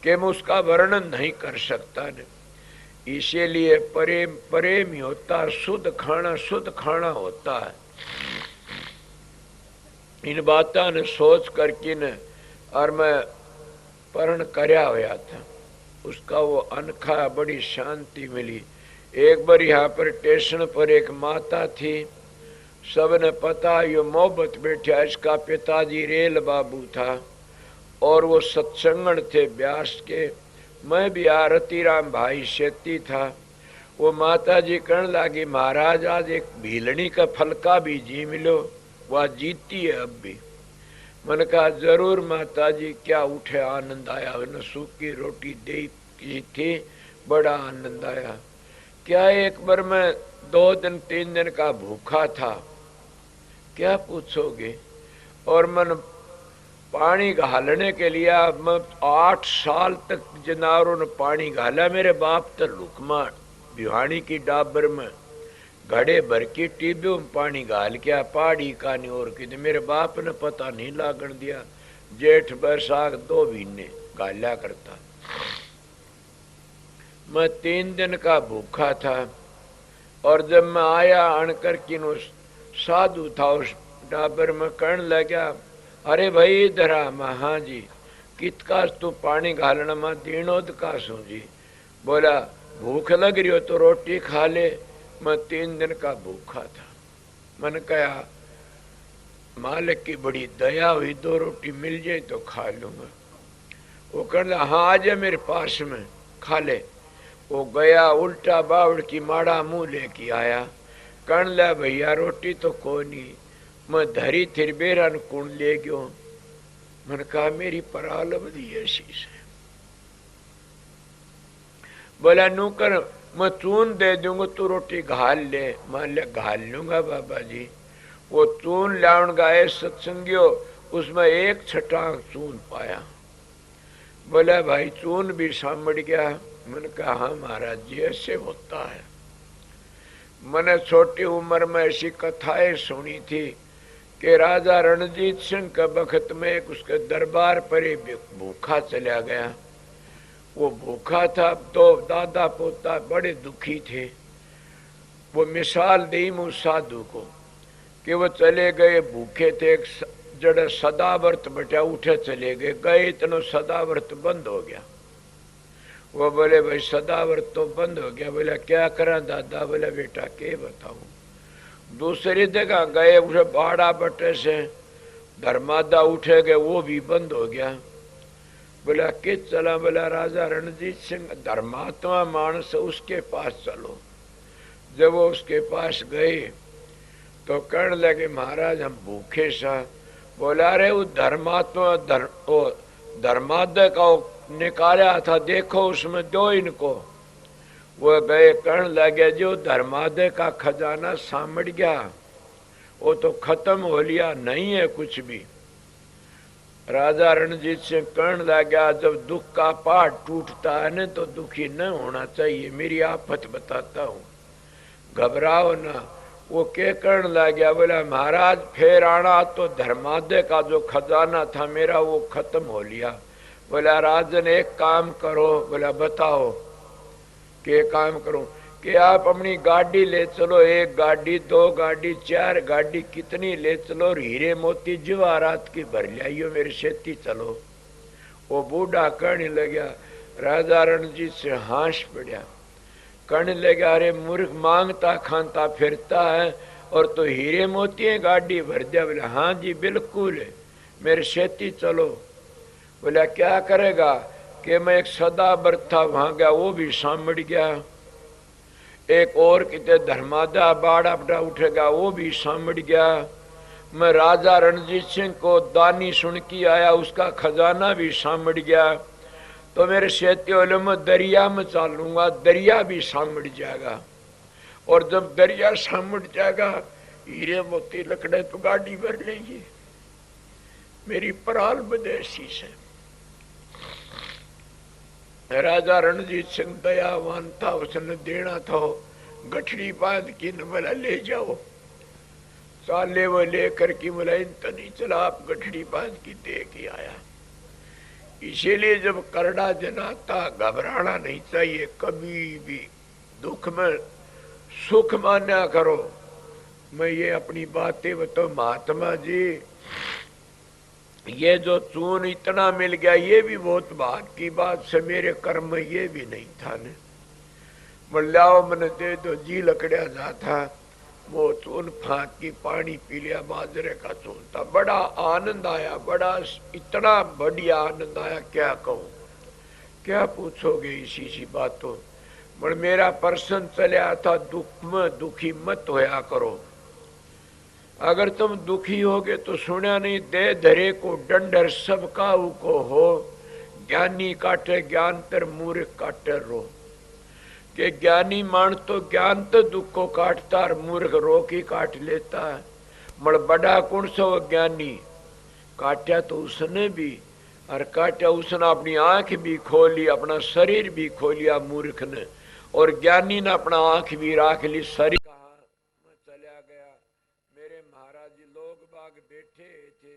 कि मैं उसका वर्णन नहीं कर सकता न। इसीलिए प्रेम प्रेम ही होता है, शुद्ध खाना होता है। इन बातों ने सोच करके न और मैं परण करया होया था, उसका वो अनखा बड़ी शांति मिली। एक बार यहाँ पर स्टेशन पर एक माता थी, सबने पता यो मोहब्बत बैठा, इसका पिताजी रेल बाबू था और वो सत्संगण थे ब्यास के। मैं भी रतीराम भाई शेती था। वो माता जी कहने लगी महाराज आज एक भीलनी का फलका भी जी मिलो, वह जीती है अब भी। मैंने कहा जरूर माता जी, क्या उठे आनंद आया। उन्हें सूखी रोटी दे की थी, बड़ा आनंद आया। क्या एक बार मैं 2 दिन 3 दिन का भूखा था, क्या पूछोगे। और मन पानी घालने के लिए मैं 8 साल तक जनावरों ने पानी घाला। मेरे बाप तो लुकमा भिवानी की डाबर में घड़े भर की टीबियों में पानी घाल के पहाड़ी का नहीं और कि मेरे बाप ने पता नहीं लागण दिया। जेठ बैसाख 2 महीने घाला करता। मैं 3 दिन का भूखा था और जब मैं आया अणकर की साधु था उस डाबर में कहने लगा अरे भाई इधर आ। मैं हाँ जी, कित का तू पानी घालना में दीनोद का सू जी। बोला भूख लग रही हो तो रोटी खा ले। मैं 3 दिन का भूखा था। मैंने कहा मालिक की बड़ी दया हुई, 2 रोटी मिल जाए तो खा लूंगा। वो कहने हाँ आ जा मेरे पास में खा ले। वो गया उल्टा बावड़ की माड़ा मुंह लेके आया। कहने लगा भैया रोटी तो कोई नहीं। मैं धरी थिर बेरा कुण ले गयो। मैंने कहा मेरी परालबदी ऐसी से। बोला नूकर मैं चून दे दूंगा, तू रोटी घाल ले। मान लिया घाल लूंगा बाबा जी। वो चून लाउन गाए सत्संगियो, उसमें 1 छटांग चून पाया। बोला भाई चून भी सामड़ गया। मैंने कहा हाँ महाराज जी ऐसे होता है। मैंने छोटी उम्र में ऐसी कथाएं सुनी थी कि राजा रणजीत सिंह के बखत में एक उसके दरबार पर ही भूखा चला गया। वो भूखा था, 2 दादा पोता बड़े दुखी थे। वो मिसाल दी मुझ साधु को कि वो चले गए, भूखे थे, एक जड़े सदाव्रत बटा उठे चले गए, गए इतनो सदाव्रत बंद हो गया। वो बोले भाई सदाव्रत तो बंद हो गया। बोला क्या करा दादा? बोला बेटा के बताऊं। दूसरी जगह गए, उसे बाड़ा बटे से धर्मादा उठे गए, वो भी बंद हो गया। बोला कि चला? बोला राजा रणजीत सिंह धर्मात्मा मानस, उसके पास चलो। जब वो उसके पास गए तो कहने लगे महाराज हम भूखे सा। बोला रे वो धर्मात्मा धर्मादय का निकाला था, देखो उसमें दो इनको। वो गए, कहने लगे जो धर्मादय का खजाना सामड़ गया वो तो खत्म हो लिया, नहीं है कुछ भी। राजा रणजीत सिंह कहने लगा जब दुख का पहाड़ टूटता है न तो दुखी न होना चाहिए, मेरी आफत बताता हूँ, घबराओ ना। वो क्या कहने लगा? बोला महाराज फिर आना तो धर्मादय का जो खजाना था मेरा वो खत्म हो लिया। बोला राजन एक काम करो। बोला बताओ क्या काम करूं? कि आप अपनी गाड़ी ले चलो, एक गाड़ी, दो गाड़ी, चार गाड़ी, कितनी ले चलो, और हीरे मोती जवाहरात की भर लियाइयो, मेरे सेती चलो। वो बूढ़ा कहने लगा, राजा रणजीत से हांस पड़ा, कहने लगा अरे मूर्ख मांगता खानता फिरता है और तो हीरे मोती गाड़ी भर दिया। बोला हाँ जी बिल्कुल, मेरे सेती चलो। बोला क्या करेगा? कि मैं एक सदाव्रत था वहां गया, वो भी सामड़ गया। एक और कितने धर्मादा बाड़ा बड़ा उठेगा, वो भी सामड़ गया। मैं राजा रणजीत सिंह को दानी सुन के आया, उसका खजाना भी सामड़ गया। तो मेरे सेती में दरिया में चालूंगा, दरिया भी सामड़ जाएगा। और जब दरिया सामड़ जाएगा हीरे मोती लकड़े तो गाड़ी भर लेंगे। मेरी पराल बदेसी से। राजा रणजीत सिंह दयावान था, उसने देना था, गठड़ी बांध की न बोला ले जाओ। साले वो लेकर की बोला इन तो नहीं चला, आप गठड़ी बांध की दे के आया। इसीलिए जब करड़ा जनाता घबराना नहीं चाहिए, कभी भी दुख में सुख मान्या करो। मैं ये अपनी बातें बताऊं महात्मा जी, ये जो चून इतना मिल गया ये भी बहुत भाग की बात से, मेरे कर्म में ये भी नहीं था ने। मल्लाओ मैंने दे दो, जी लकड़िया जाता, वो चून फाँक की पानी पी लिया, बाजरे का चून था, बड़ा आनंद आया, बड़ा इतना बढ़िया आनंद आया क्या कहूँ। क्या पूछोगे इसी सी बातों। पर मेरा पर्सन चलिया था, दुख में दुखी मत होया करो। अगर तुम दुखी होगे तो सुना नहीं, दे धरे को डंडर सब काऊ को हो, ज्ञानी काटे ज्ञान तर मूर्ख काटे रो। कि ज्ञानी मान तो ज्ञान तो दुख को काटता और मूर्ख रो की काट लेता है। मड़ बड़ा कौन सा वो ज्ञानी, काटा तो उसने भी, और काटा उसने अपनी आंख भी खोली, अपना शरीर भी खोलिया मूर्ख ने, और ज्ञानी ने अपना आंख भी राख ली, शरीर चला गया। मेरे महाराज जी लोग बाग बैठे थे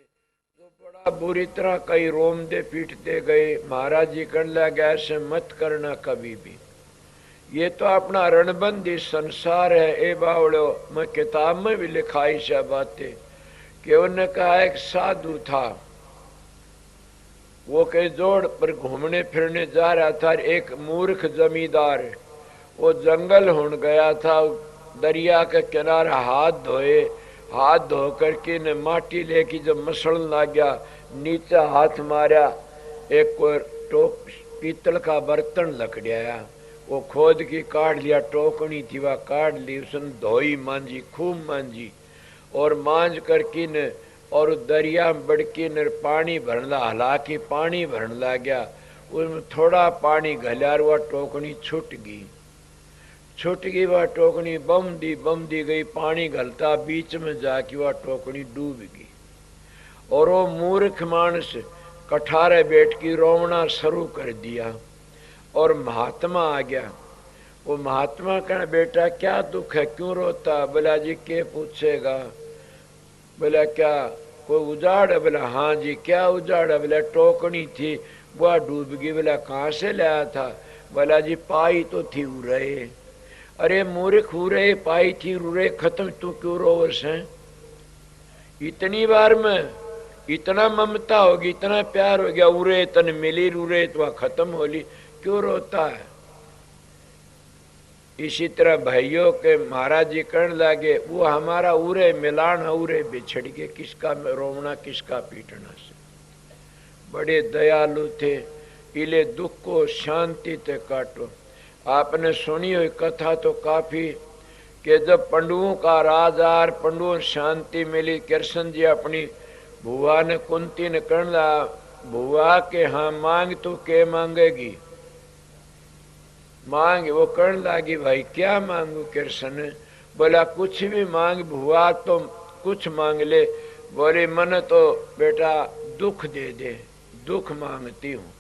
तो बड़ा बुरी तरह कई रोम दे पीटते गए। महाराज जी कहने लगे ऐसे मत करना कभी भी, ये तो अपना रणबंदी संसार है। ए बावड़ो, मैं किताब में भी लिखाई से बातें कि उन्होंने कहा एक साधु था, वो कई जोड़ पर घूमने फिरने जा रहा था। एक मूर्ख जमींदार वो जंगल हुन गया था, दरिया के किनारे हाथ धोए, हाथ धो करके ने माटी लेके जब मसलन ला गया, नीचे हाथ मारा, एक कोई टोक पीतल का बर्तन लकड़िया, वो खोद की काट लिया, टोकनी थी वह काट ली, उसने धोई मांझी, खूब मांझी, और मांझ करके ने और दरिया में बड़की ने पानी भरना, हालांकि पानी भरन ला गया, उसमें थोड़ा पानी घलियार हुआ, टोकनी छूट गई। छूट गई वह टोकनी, बम दी गई, पानी घलता बीच में जाके वह टोकनी डूब गई। और वो मूर्ख मानस कठारे बैठ की रोवना शुरू कर दिया। और महात्मा आ गया। वो महात्मा कहना बेटा क्या दुख है, क्यों रोता? बोला जी के पूछेगा। बोला क्या कोई उजाड़ है? बोला हाँ जी। क्या उजाड़ है? बोला टोकनी थी वह डूब गई। बोला कहाँ से लाया था? बोला जी पाई तो थी उरे। अरे मूर्ख, उरे पाई थी, उरे खत्म, तू क्यों रोवस है? इतनी बार में इतना ममता होगी, इतना प्यार हो गया, उरे तन मिली उरे तो खत्म होली, क्यों रोता है? इसी तरह भाइयों के महाराज जी कहने लगे, वो हमारा उरे मिलान उरे बिछड़ के, किसका रोवना किसका पीटना से। बड़े दयालु थे, इले दुख को शांति ते काटो। आपने सुनी हुई कथा तो काफी, कि जब पंडुओं का राजार, पंडुओं शांति मिली, कृष्ण जी अपनी बुआ ने कुंती ने कहना, बुआ के हाँ मांग तू के मांगेगी? मांग। वो कहने लगी, भाई क्या मांगू कृष्ण? बोला कुछ भी मांग बुआ, तो कुछ मांग ले। बोले मन तो बेटा दुख दे दे, दुख मांगती हूँ।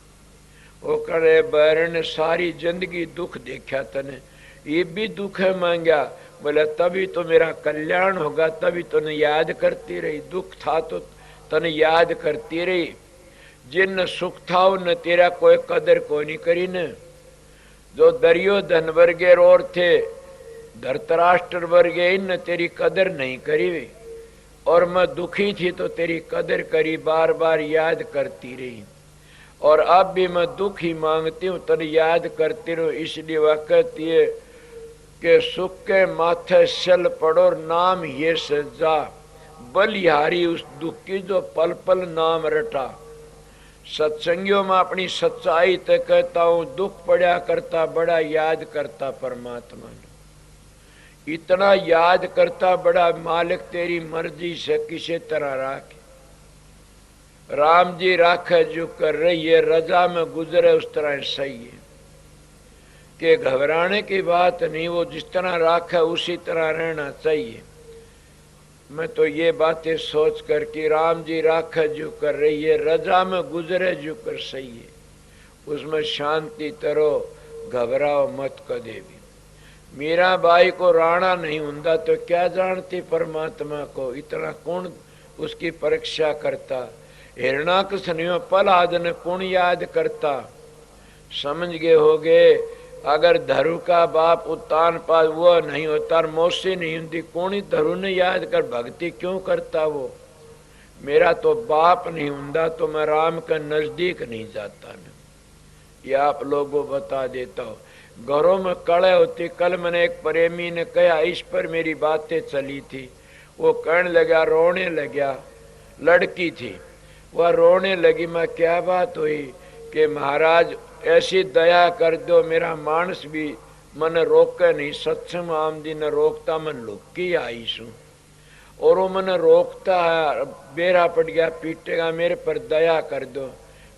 वो करे बैर ने सारी जिंदगी दुख देखा तने, ये भी दुख है मांगा? बोला तभी तो मेरा कल्याण होगा, तभी तने याद करती रही, दुख था तो तने याद करती रही। जिन सुख था उन तेरा कोई कदर को नहीं करी न। जो दुर्योधन वर्गे और थे, धृतराष्ट्र वर्गे, इन तेरी कदर नहीं करी, और मैं दुखी थी तो तेरी कदर करी, बार बार याद करती रही। और अब भी मैं दुख ही मांगती हूँ, तने याद करती रहूं। इसलिए वह कहती है कि सुख के माथे चल पड़ो, नाम ये सजा, बलिहारी उस दुख की जो पल पल नाम रटा। सत्संगियों में अपनी सच्चाई ते कहता हूं, दुख पड़ा करता बड़ा याद करता परमात्मा ने, इतना याद करता बड़ा, मालिक तेरी मर्जी से किसी तरह राखे। राम जी राखे जो कर रही है, रजा में गुजरे उस तरह सही है, कि घबराने की बात नहीं, वो जिस तरह राखे उसी तरह रहना चाहिए। मैं तो ये बातें सोच कर कि राम जी राखे जो कर रही है, रजा में गुजरे जो कर सही है, उसमें शांति तरो, घबराओ मत कदे भी। मीरा बाई को राणा नहीं हुंदा तो क्या जानती परमात्मा को, इतना कौन उसकी परीक्षा करता। हिरणाकश्यप पल आदन कौन याद करता। समझ गए हो गए, अगर धरु का बाप उत्तान पास वो नहीं होता, मौसी नहीं होती, कौन ही धरु ने याद कर भक्ति क्यों करता वो। मेरा तो बाप नहीं होता तो मैं राम के नजदीक नहीं जाता न। ये आप लोगों को बता देता हूँ। घरों में कड़े होती। कल मैंने एक प्रेमी ने कहा, इस पर मेरी बातें चली थी। वो कहने लगा, रोने लगा, लड़की थी वह रोने लगी। मैं क्या बात हुई? कि महाराज ऐसी दया कर दो, मेरा मानस भी मन रोके नहीं, सत्संग आमदी ने रोकता, मन लुकी आई सू, और वो मन रोकता है, बेरा पड़ गया, पीटेगा, मेरे पर दया कर दो।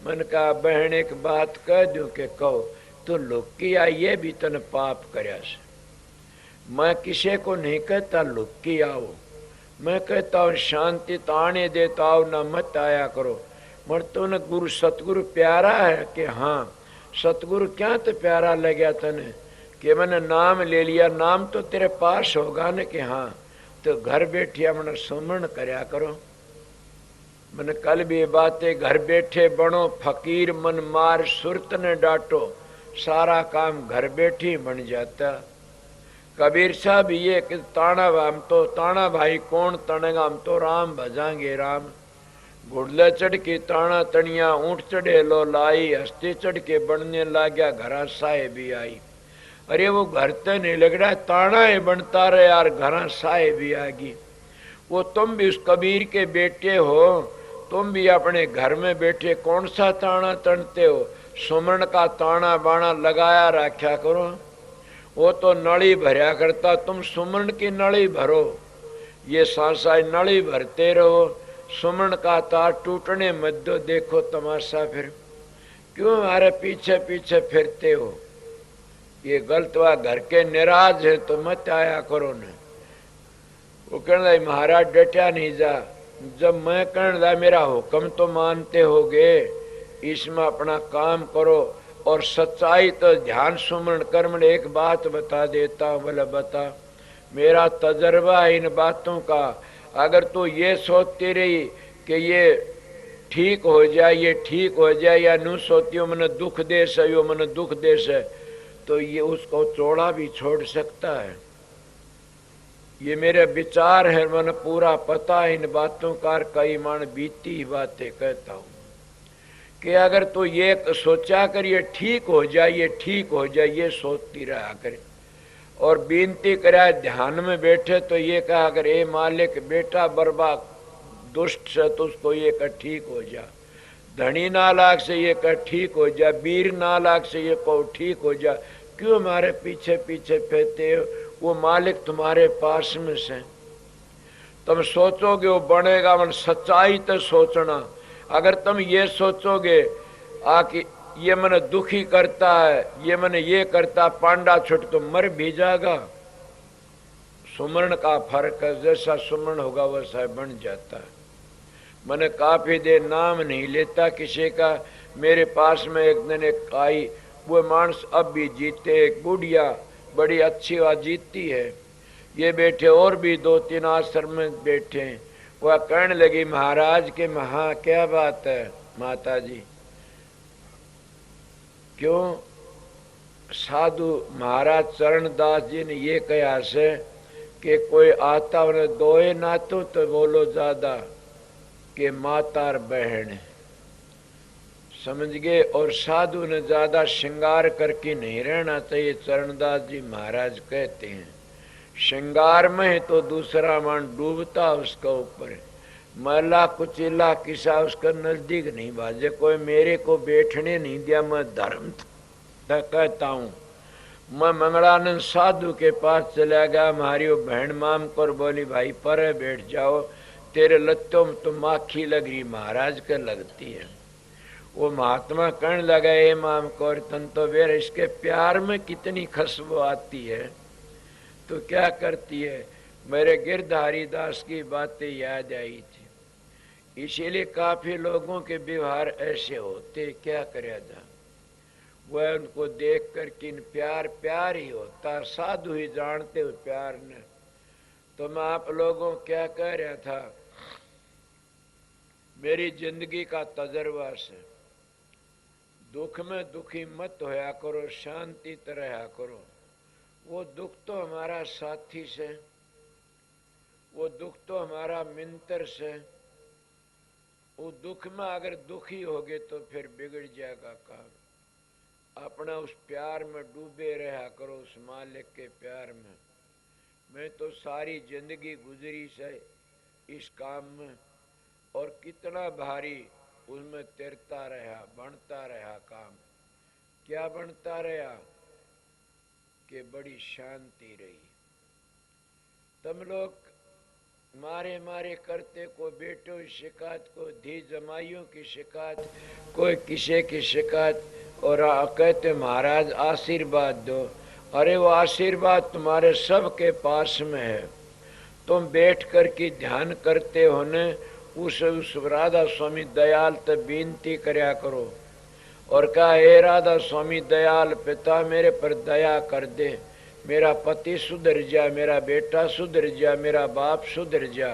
मन कहा बहन एक बात कह दो कि कहो, तो लुकी आई, ये भी तन पाप करया से। मैं किसी को नहीं कहता लुकी आओ, मैं कहता हूँ शांति ताने देता आओ ना, मत आया करो। मर तो न गुरु सतगुरु प्यारा है कि हाँ, सतगुरु क्या तो प्यारा लगा तने कि मैंने नाम ले लिया, नाम तो तेरे पास होगा न कि हाँ, तो घर बैठिया मैंने सुमरण करया करो। मैंने कल भी बातें, घर बैठे बनो फकीर, मन मार सुरत ने डांटो, सारा काम घर बैठी बन जाता। कबीर साहब ये कि ताना हम तो ताना भाई कौन तनेगा, हम तो राम भजांगे राम। घुड़ले चढ़ के ताना तनिया, ऊंट चढ़े लो लाई, हस्ती चढ़ के बनने लाग्या, घरा साए भी आई। अरे वो घर तो नहीं लग रहा, ताना है बनता रहे यार, घरा साए भी आगी। वो तुम भी उस कबीर के बेटे हो, तुम भी अपने घर में बैठे कौन सा ताना तनते हो? सुमरण का ताना बाना लगाया रखा करो। वो तो नली भरया करता, तुम सुमरण की नली भरो, ये सांसाई नली भरते रहो। सुमरण का तार टूटने मत दो, देखो तमाशा फिर क्यों हमारे पीछे पीछे फिरते हो? ये गलत हुआ, घर के निराज है तो मत आया करो न। वो कहना महाराज डटा नहीं जा, जब मैं कहना मेरा हुक्म तो मानते होगे, इसमें अपना काम करो और सच्चाई तो ध्यान सुमरण कर्म। एक बात बता देता हूँ, बोले बता। मेरा तजर्बा है इन बातों का। अगर तू ये सोचती रही कि ये ठीक हो जाए, ये ठीक हो जाए, या नू सोती हो मैंने दुख देश है, यो मैंने दुख देश है, तो ये उसको चौड़ा भी छोड़ सकता है। ये मेरे विचार है, मन पूरा पता है इन बातों का, कई मन बीती ही बातें कहता हूं कि अगर तो ये सोचा कर ये ठीक हो जाए, ये ठीक हो जाए, ये सोचती रहा करे और बीनती करा ध्यान में बैठे तो ये कहा अगर ए मालिक बेटा बर्बाद दुष्ट से तो उसको ये कर ठीक हो जा, धनी नालाक से ये कर ठीक हो जा, वीर नालाक से ये को ठीक हो जा, क्यों हमारे पीछे पीछे फिरते हो? वो मालिक तुम्हारे पास में से, तुम सोचोगे वो बनेगा, मन सच्चाई तो सोचना। अगर तुम ये सोचोगे आकि ये मन दुखी करता है, ये मन ये करता, पांडा छुट तो मर भी जाएगा। सुमरण का फर्क है, जैसा सुमरण होगा वैसा बन जाता है। मैंने काफी देर नाम नहीं लेता किसी का। मेरे पास में एक दिन एक आई, वो मानस अब भी जीते, एक बुढ़िया बड़ी अच्छी बात जीतती है। ये बैठे और भी 2-3 आश्रम में बैठे हैं। वह कहने लगी महाराज के महा क्या बात है माता जी, क्यों? साधु महाराज चरणदास जी ने ये कहा से कि कोई आता उन्हें दोए नातो तो बोलो ज्यादा कि माता और बहन, समझ गए? और साधु ने ज्यादा श्रृंगार करके नहीं रहना चाहिए। चरणदास जी महाराज कहते हैं श्रृंगार में है तो दूसरा मन डूबता उसका ऊपर, मैला कुचिला किसा उसका नजदीक नहीं बाजे। कोई मेरे को बैठने नहीं दिया, मैं धर्म कहता हूँ। मैं मंगलानंद साधु के पास चला गया, हमारी वो बहन माम कर बोली भाई पर बैठ जाओ, तेरे लत्तों में तो माखी लग रही, महाराज के लगती है। वो महात्मा कहने लगा ए माम कौर तन तो वेर, इसके प्यार में कितनी खुशबू आती है, तो क्या करती है? मेरे गिरधारी दास की बातें याद आई थी, इसीलिए काफी लोगों के व्यवहार ऐसे होते, क्या करें था। वह उनको देख कर किन प्यार प्यार ही होता, साधु ही जानते हो प्यार ने। तो मैं आप लोगों क्या कह रहा था, मेरी जिंदगी का तजर्बा से दुख में दुखी मत होया करो, शांति तो रहा करो। वो दुख तो हमारा साथी से, वो दुख तो हमारा मित्र से। वो दुख में अगर दुखी होगे तो फिर बिगड़ जाएगा काम। अपना उस प्यार में डूबे रहा करो, उस मालिक के प्यार में। मैं तो सारी जिंदगी गुजरी से इस काम में, और कितना भारी उसमें तैरता रहा, बनता रहा काम। क्या बनता रहा कि बड़ी शांति रही। तुम लोग मारे मारे करते, को बेटों की शिकायत, को धी जमाइयों की शिकायत, कोई किसी की शिकायत, और कहते महाराज आशीर्वाद दो। अरे वो आशीर्वाद तुम्हारे सब के पास में है, तुम बैठ कर के ध्यान करते हो न, उस राधा स्वामी दयाल तो विनती करया करो और कहा हे राधा स्वामी दयाल पिता मेरे पर दया कर दे, मेरा पति सुधर जा, मेरा बेटा सुधर जा, मेरा बाप सुधर जा।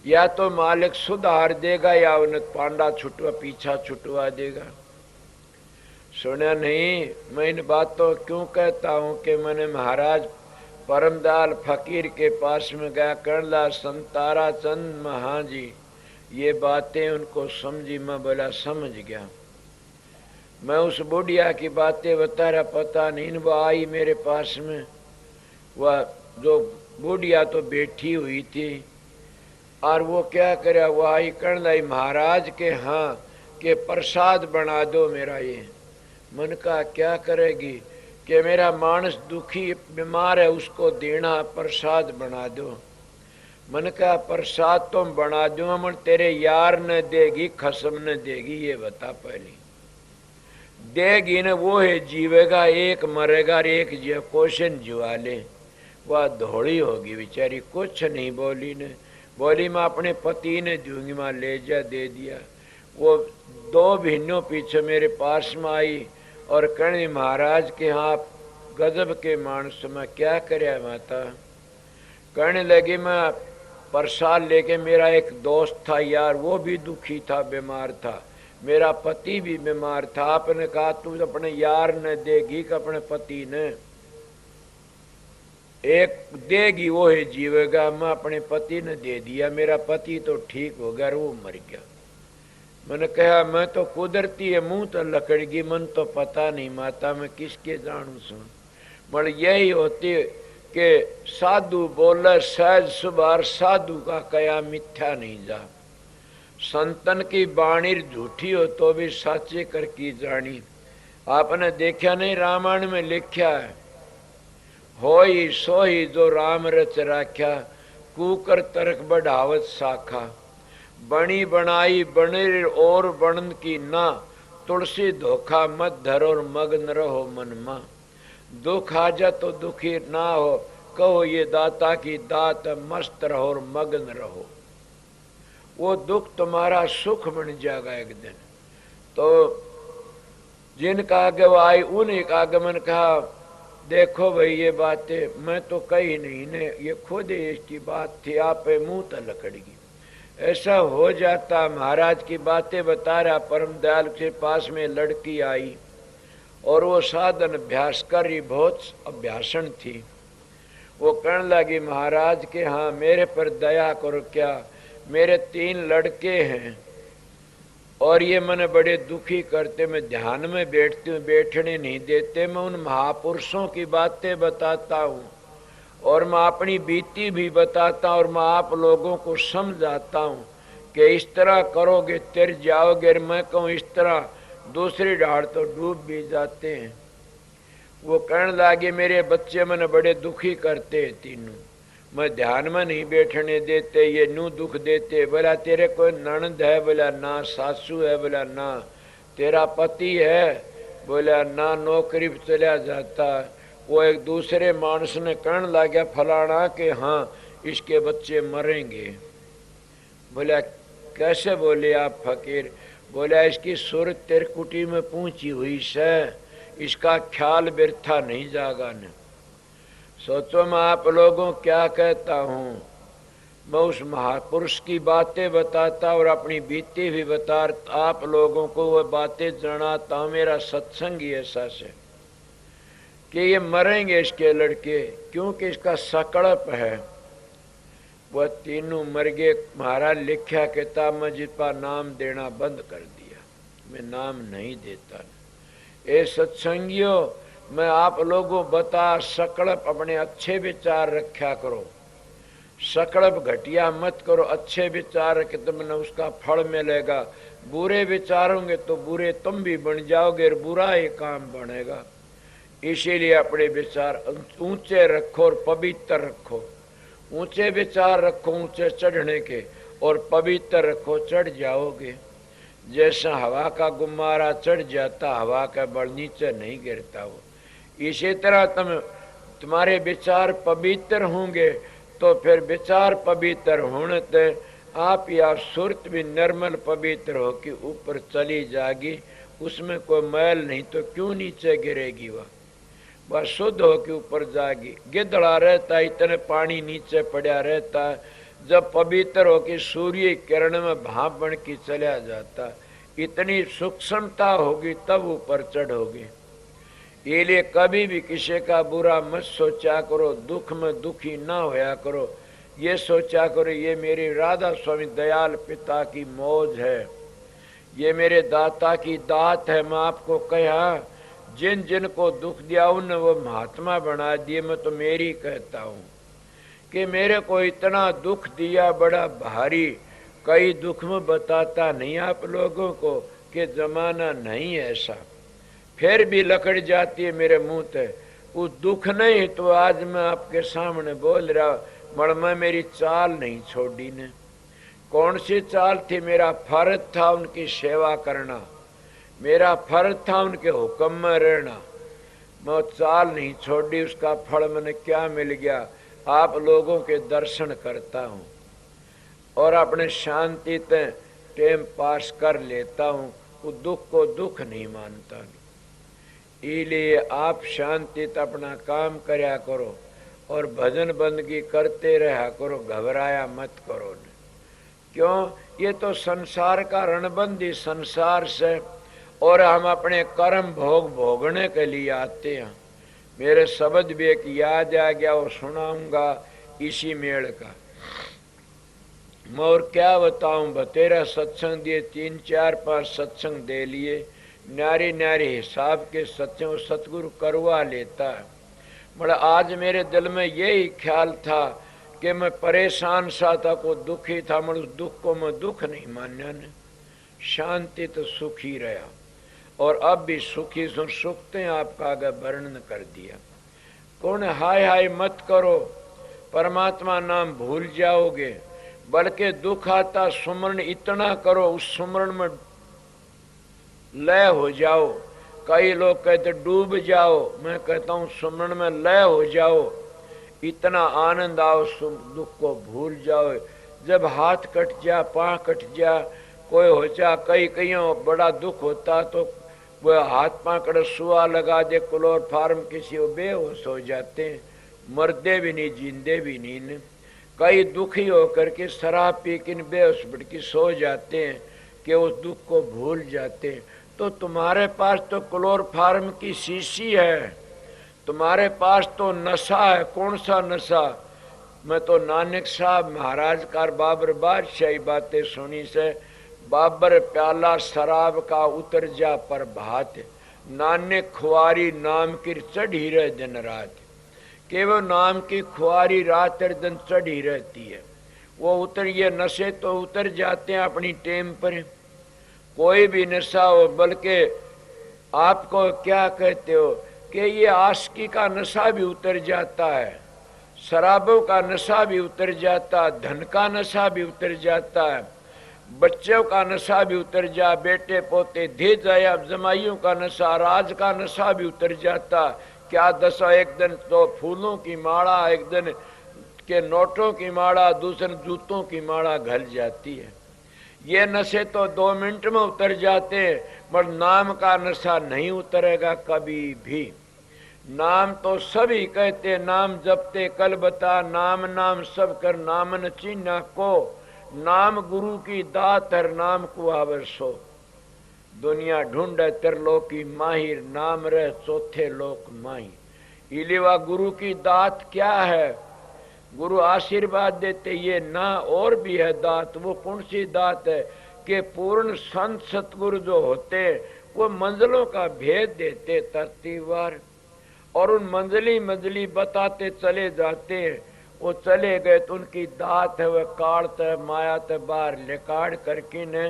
या तो मालिक सुधार देगा या उन्हें पांडा छुटवा पीछा छुटवा देगा। सुना नहीं? मैं इन बातों क्यों कहता हूं कि मैंने महाराज परमदाल फकीर के पास में गया, कर्णदास संतारा चंद महाजी ये बातें उनको समझी। मैं बोला समझ गया। मैं उस बुढ़िया की बातें बता रहा, पता नहीं वो आई मेरे पास में। वह जो बुढ़िया तो बैठी हुई थी और वो क्या करे, वो आई कर्णदाई महाराज के हाँ के प्रसाद बना दो मेरा। ये मन का क्या करेगी कि मेरा मानस दुखी बीमार है, उसको देना प्रसाद बना दो। मन का प्रसाद तुम बना दो, मन तेरे यार न देगी खसम न देगी, ये बता पहले। देगी न वो है जीवेगा, एक मरेगा और एक जीव क्वेश्चन जुआ ले। वह धोड़ी होगी बेचारी, कुछ नहीं बोली ने। बोली मैं अपने पति ने दूंगी, माँ ले जा, दे दिया। वो 2 महीनों पीछे मेरे पास में आई और कहने महाराज के हाँ गजब के मानस, मैं क्या करे माता। कहने लगी मैं प्रसाद लेके, मेरा एक दोस्त था यार, वो भी दुखी था, बीमार था, मेरा पति भी बीमार था। आपने कहा तू अपने यार ने देगी कि अपने पति ने। एक देगी वो ही जीवेगा। मैं अपने पति ने दे दिया, मेरा पति तो ठीक हो गया, वो मर गया। मैंने कहा मैं तो कुदरती है, मुंह तो लकड़गी, मन तो पता नहीं माता, मैं किसके जानू सुन। मगर यही होती कि साधु बोले सहज सुबार, साधु का कया मिथ्या नहीं जा। संतन की बाणी झूठी हो तो भी साचे कर की जानी। आपने देखा नहीं, रामायण में लिखा है, होई सोई जो राम रच राख्या, कुकर तरक बढ़ावत शाखा। बणी बनाई बने और बनन की ना, तुलसी धोखा मत धरो मगन रहो मन मा। दुख आ जा तो दुखी ना हो, कहो ये दाता की दात, मस्त रहो और मगन रहो। वो दुख तुम्हारा सुख बन जाएगा एक दिन। तो जिनका आगे वो आई उन्हीं का आगमन कहा, देखो भाई ये बातें मैं तो कही नहीं ने, ये खुद इसकी बात थी, आप मुंह तक लकड़गी। ऐसा हो जाता। महाराज की बातें बता रहा, परम दयाल के पास में लड़की आई और वो साधन अभ्यास कर रही, बहुत अभ्यासन थी। वो कहने लगी महाराज के हाँ मेरे पर दया करो, क्या मेरे 3 लड़के हैं और ये मैंने बड़े दुखी करते, मैं ध्यान में बैठती हूँ, बैठने नहीं देते। मैं उन महापुरुषों की बातें बताता हूँ और मैं अपनी बीती भी बताता हूँ और मैं आप लोगों को समझाता हूँ कि इस तरह करोगे तिर जाओगे। मैं कहूँ इस तरह, दूसरी ढाड़ तो डूब भी जाते हैं। वो कहने लगे मेरे बच्चे मैंने बड़े दुखी करते हैं तीनों, मैं ध्यान में नहीं बैठने देते, ये नू दुख देते। बोला तेरे कोई ननद है? बोला ना। सासू है? बोला ना। तेरा पति है? बोला ना, नौकरी पर चला जाता। वो एक दूसरे मानस ने कहने लगा फलाना के हाँ इसके बच्चे मरेंगे। बोला कैसे? बोले आप फकीर? बोला इसकी सूरत तिरकुटी में पहुंची हुई से, इसका ख्याल व्यर्था नहीं जागा न। सोचो मैं आप लोगों क्या कहता हूँ, मैं उस महापुरुष की बातें बताता और अपनी बीती भी बता आप लोगों को वो बातें जनाता हूँ। मेरा सत्संग ही ऐसा से कि ये मरेंगे इसके लड़के, क्योंकि इसका सकड़प है। वह तीनों मर गए। महाराज लिखा किताब में जिसका नाम देना बंद कर दिया, मैं नाम नहीं देता। ए सत्संगियों, मैं आप लोगों बता, सकड़प अपने अच्छे विचार रखा करो, सकड़प घटिया मत करो, अच्छे विचार रखे तो मैंने उसका फल मिलेगा। बुरे विचारोगे तो बुरे तुम भी बन जाओगे और बुरा ही काम बनेगा। इसीलिए अपने विचार ऊंचे रखो और पवित्र रखो। ऊंचे विचार रखो ऊंचे चढ़ने के, और पवित्र रखो, चढ़ जाओगे। जैसा हवा का गुम्मारा चढ़ जाता, हवा का बल नीचे नहीं गिरता वो, इसी तरह तुम्हारे विचार पवित्र होंगे तो फिर विचार पवित्र होने से आप या सुरत भी निर्मल पवित्र हो कि ऊपर चली जाएगी, उसमें कोई मैल नहीं तो क्यों नीचे गिरेगी। वह शुद्ध हो के ऊपर जाएगी। गिदड़ा रहता है, इतने पानी नीचे पड़ा रहता है, जब पवित्र हो के सूर्य किरण में भाप बन के चला जाता, इतनी सूक्ष्मता होगी तब ऊपर चढ़ोगे। ये लिए कभी भी किसी का बुरा मत सोचा करो, दुख में दुखी ना होया करो। ये सोचा करो ये मेरी राधा स्वामी दयाल पिता की मौज है, ये मेरे दाता की दात है। मैं आपको कहा जिन जिन को दुख दिया उन्हें वो महात्मा बना दिए। मैं तो मेरी कहता हूँ कि मेरे को इतना दुख दिया बड़ा भारी, कई दुख में बताता नहीं आप लोगों को कि जमाना नहीं ऐसा, फिर भी लकड़ जाती है मेरे मुंह पे। उस दुख नहीं तो आज मैं आपके सामने बोल रहा, मगर मैं मेरी चाल नहीं छोड़ी ने। कौन सी चाल थी? मेरा फर्ज था उनकी सेवा करना, मेरा फर्ज था उनके हुक्म में रहना। मैं चाल नहीं छोड़ी, उसका फल मैंने क्या मिल गया? आप लोगों के दर्शन करता हूँ और अपने शांति से टाइम पास कर लेता हूँ। वो दुख को दुख नहीं मानता। इसलिए आप शांति से अपना काम करया करो और भजन बंदगी करते रहा करो, घबराया मत करो। क्यों? ये तो संसार का रणबंदी संसार से, और हम अपने कर्म भोग भोगने के लिए आते हैं। मेरे शब्द भी एक याद आ गया, वो सुनाऊंगा इसी मेल का। मैं और क्या बताऊं, बतेरा सत्संग दिए, 3 4 5 सत्संग दे लिए, न्यारी न्यारी हिसाब के सत्संग सतगुरु करवा लेता है। बड़ा आज मेरे दिल में यही ख्याल था कि मैं परेशान सा था, को दुखी था, मैं उस दुख को मैं दुख नहीं मान्या ने, शांति तो सुखी रहा और अब भी सुखी सुन सुखते आपका आगे वर्णन कर दिया। कौन हाय हाय मत करो, परमात्मा नाम भूल जाओगे, बल्कि दुख आता सुमरण इतना करो, उस सुमरण में लय हो जाओ। कई लोग कहते डूब जाओ, मैं कहता हूं सुमरण में लय हो जाओ, इतना आनंद आओ, दुख को भूल जाओ। जब हाथ कट जा, पांव कट जा, कोई हो जा, कईयों बड़ा दुख होता तो वह हाथ पांव कट सुआ लगा दे, क्लोरोफार्म किसी को बेहोश हो जाते हैं, मरदे भी नहीं जींदे भी नहीं। कई दुखी होकर के शराब पी के बेहोश भटकी सो जाते हैं कि उस दुख को भूल जाते हैं। तो तुम्हारे पास तो क्लोरोफार्म की शीशी है, तुम्हारे पास तो नशा है। कौन सा नशा? मैं तो नानक साहब महाराज का बाबर बादशाही बातें सुनी से, बाबर प्याला शराब का उतर जा पर भात, नानक खुआरी नाम की चढ़ी रहे दिन रात। केवल नाम की खुआरी रात दिन चढ़ी रहती है, वो उतर, ये नशे तो उतर जाते हैं अपनी टेम पर। कोई भी नशा हो, बल्कि आपको क्या कहते हो कि ये आशिकी का नशा भी उतर जाता है, शराबों का नशा भी उतर जाता है, धन का नशा भी उतर जाता है, बच्चों का नशा भी उतर जा, बेटे पोते दे जाया, जमाइयों का नशा, राज का नशा भी उतर जाता। क्या दशा, एक दिन तो फूलों की माला, एक दिन के नोटों की माला, दूसरे जूतों की माला घल जाती है। ये नशे तो 2 मिनट में उतर जाते हैं, पर नाम का नशा नहीं उतरेगा कभी भी। नाम तो सभी कहते, नाम जपते कल बता, नाम नाम सब कर नामन चिन्ह को, नाम गुरु की दात हर नाम को आवरसो। दुनिया ढूंढे त्रिलोकी माहिर, नाम रह चौथे लोक माही। इलिवा गुरु की दात क्या है? गुरु आशीर्वाद देते, ये ना और भी है दात। वो कौन सी दात है कि पूर्ण संत सतगुरु जो होते वो मंजिलों का भेद देते तरतीबवार, और उन मंजिली बताते चले जाते हैं। वो चले गए तो उनकी दात है, वह काढ़ते माया ते बाहर निकाल करके ने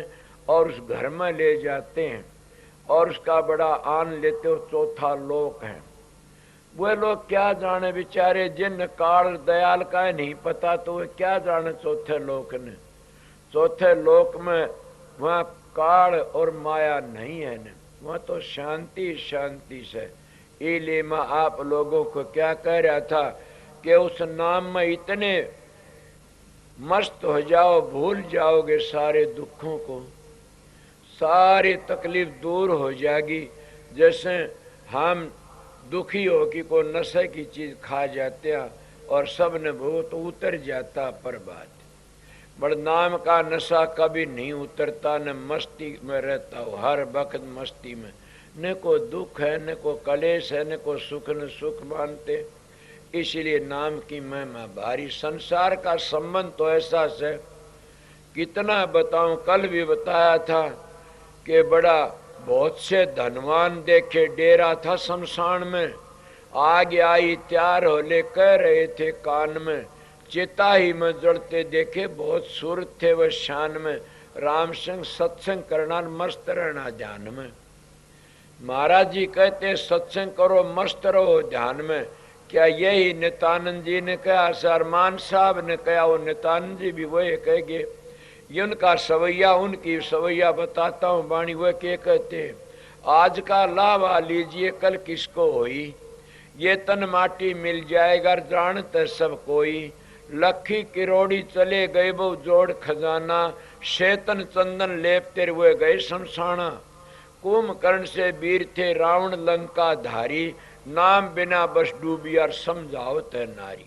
और उस घर में ले जाते हैं और उसका बड़ा आन लेते हो। चौथा लोक है। वे लोग क्या जाने बेचारे, जिन काल दयाल का नहीं पता तो वे क्या जाने चौथे लोक ने। चौथे लोक में वहाँ काल और माया नहीं है न, वहाँ तो शांति शांति से। इसलिए मैं आप लोगों को क्या कह रहा था कि उस नाम में इतने मस्त हो जाओ, भूल जाओगे सारे दुखों को, सारी तकलीफ दूर हो जाएगी। जैसे हम दुखी हो कि कोई नशे की चीज खा जाते हैं और सब ने भूत उतर जाता, पर बात बड़ नाम का नशा कभी नहीं उतरता, न मस्ती में रहता हो, हर वक्त मस्ती में, न को दुख है, न को कलेश है, न को सुख, न सुख मानते। इसलिए नाम की महिमा भारी। संसार का संबंध तो ऐसा से कितना बताऊं, कल भी बताया था कि बड़ा बहुत से धनवान देखे, डेरा था शमशान में, आग आई तैयार हो ले कह रहे थे कान में, चिता ही में जड़ते देखे बहुत सूरत थे वह शान में, राम संग सत्संग करना मस्त रहना ध्यान में। महाराज जी कहते सत्संग करो मस्त रहो ध्यान में। क्या यही नित्यानंद जी ने कहा, सरमान साहब ने कहा, वो नित्यानंद जी भी वही कहेंगे। ये उनका सवैया, उनकी सवैया बताता हूँ वाणी। वह क्या कहते हैं, आज का लावा लीजिए कल किसको होई, ये तन माटी मिल जाएगा जानते सब कोई, लखी किरोड़ी चले गए वो जोड़ खजाना, शेतन चंदन लेपते हुए गए शमशाना, कुंभकर्ण से वीर थे रावण लंका धारी, नाम बिना बस डूबिया समझाओ ते नारी।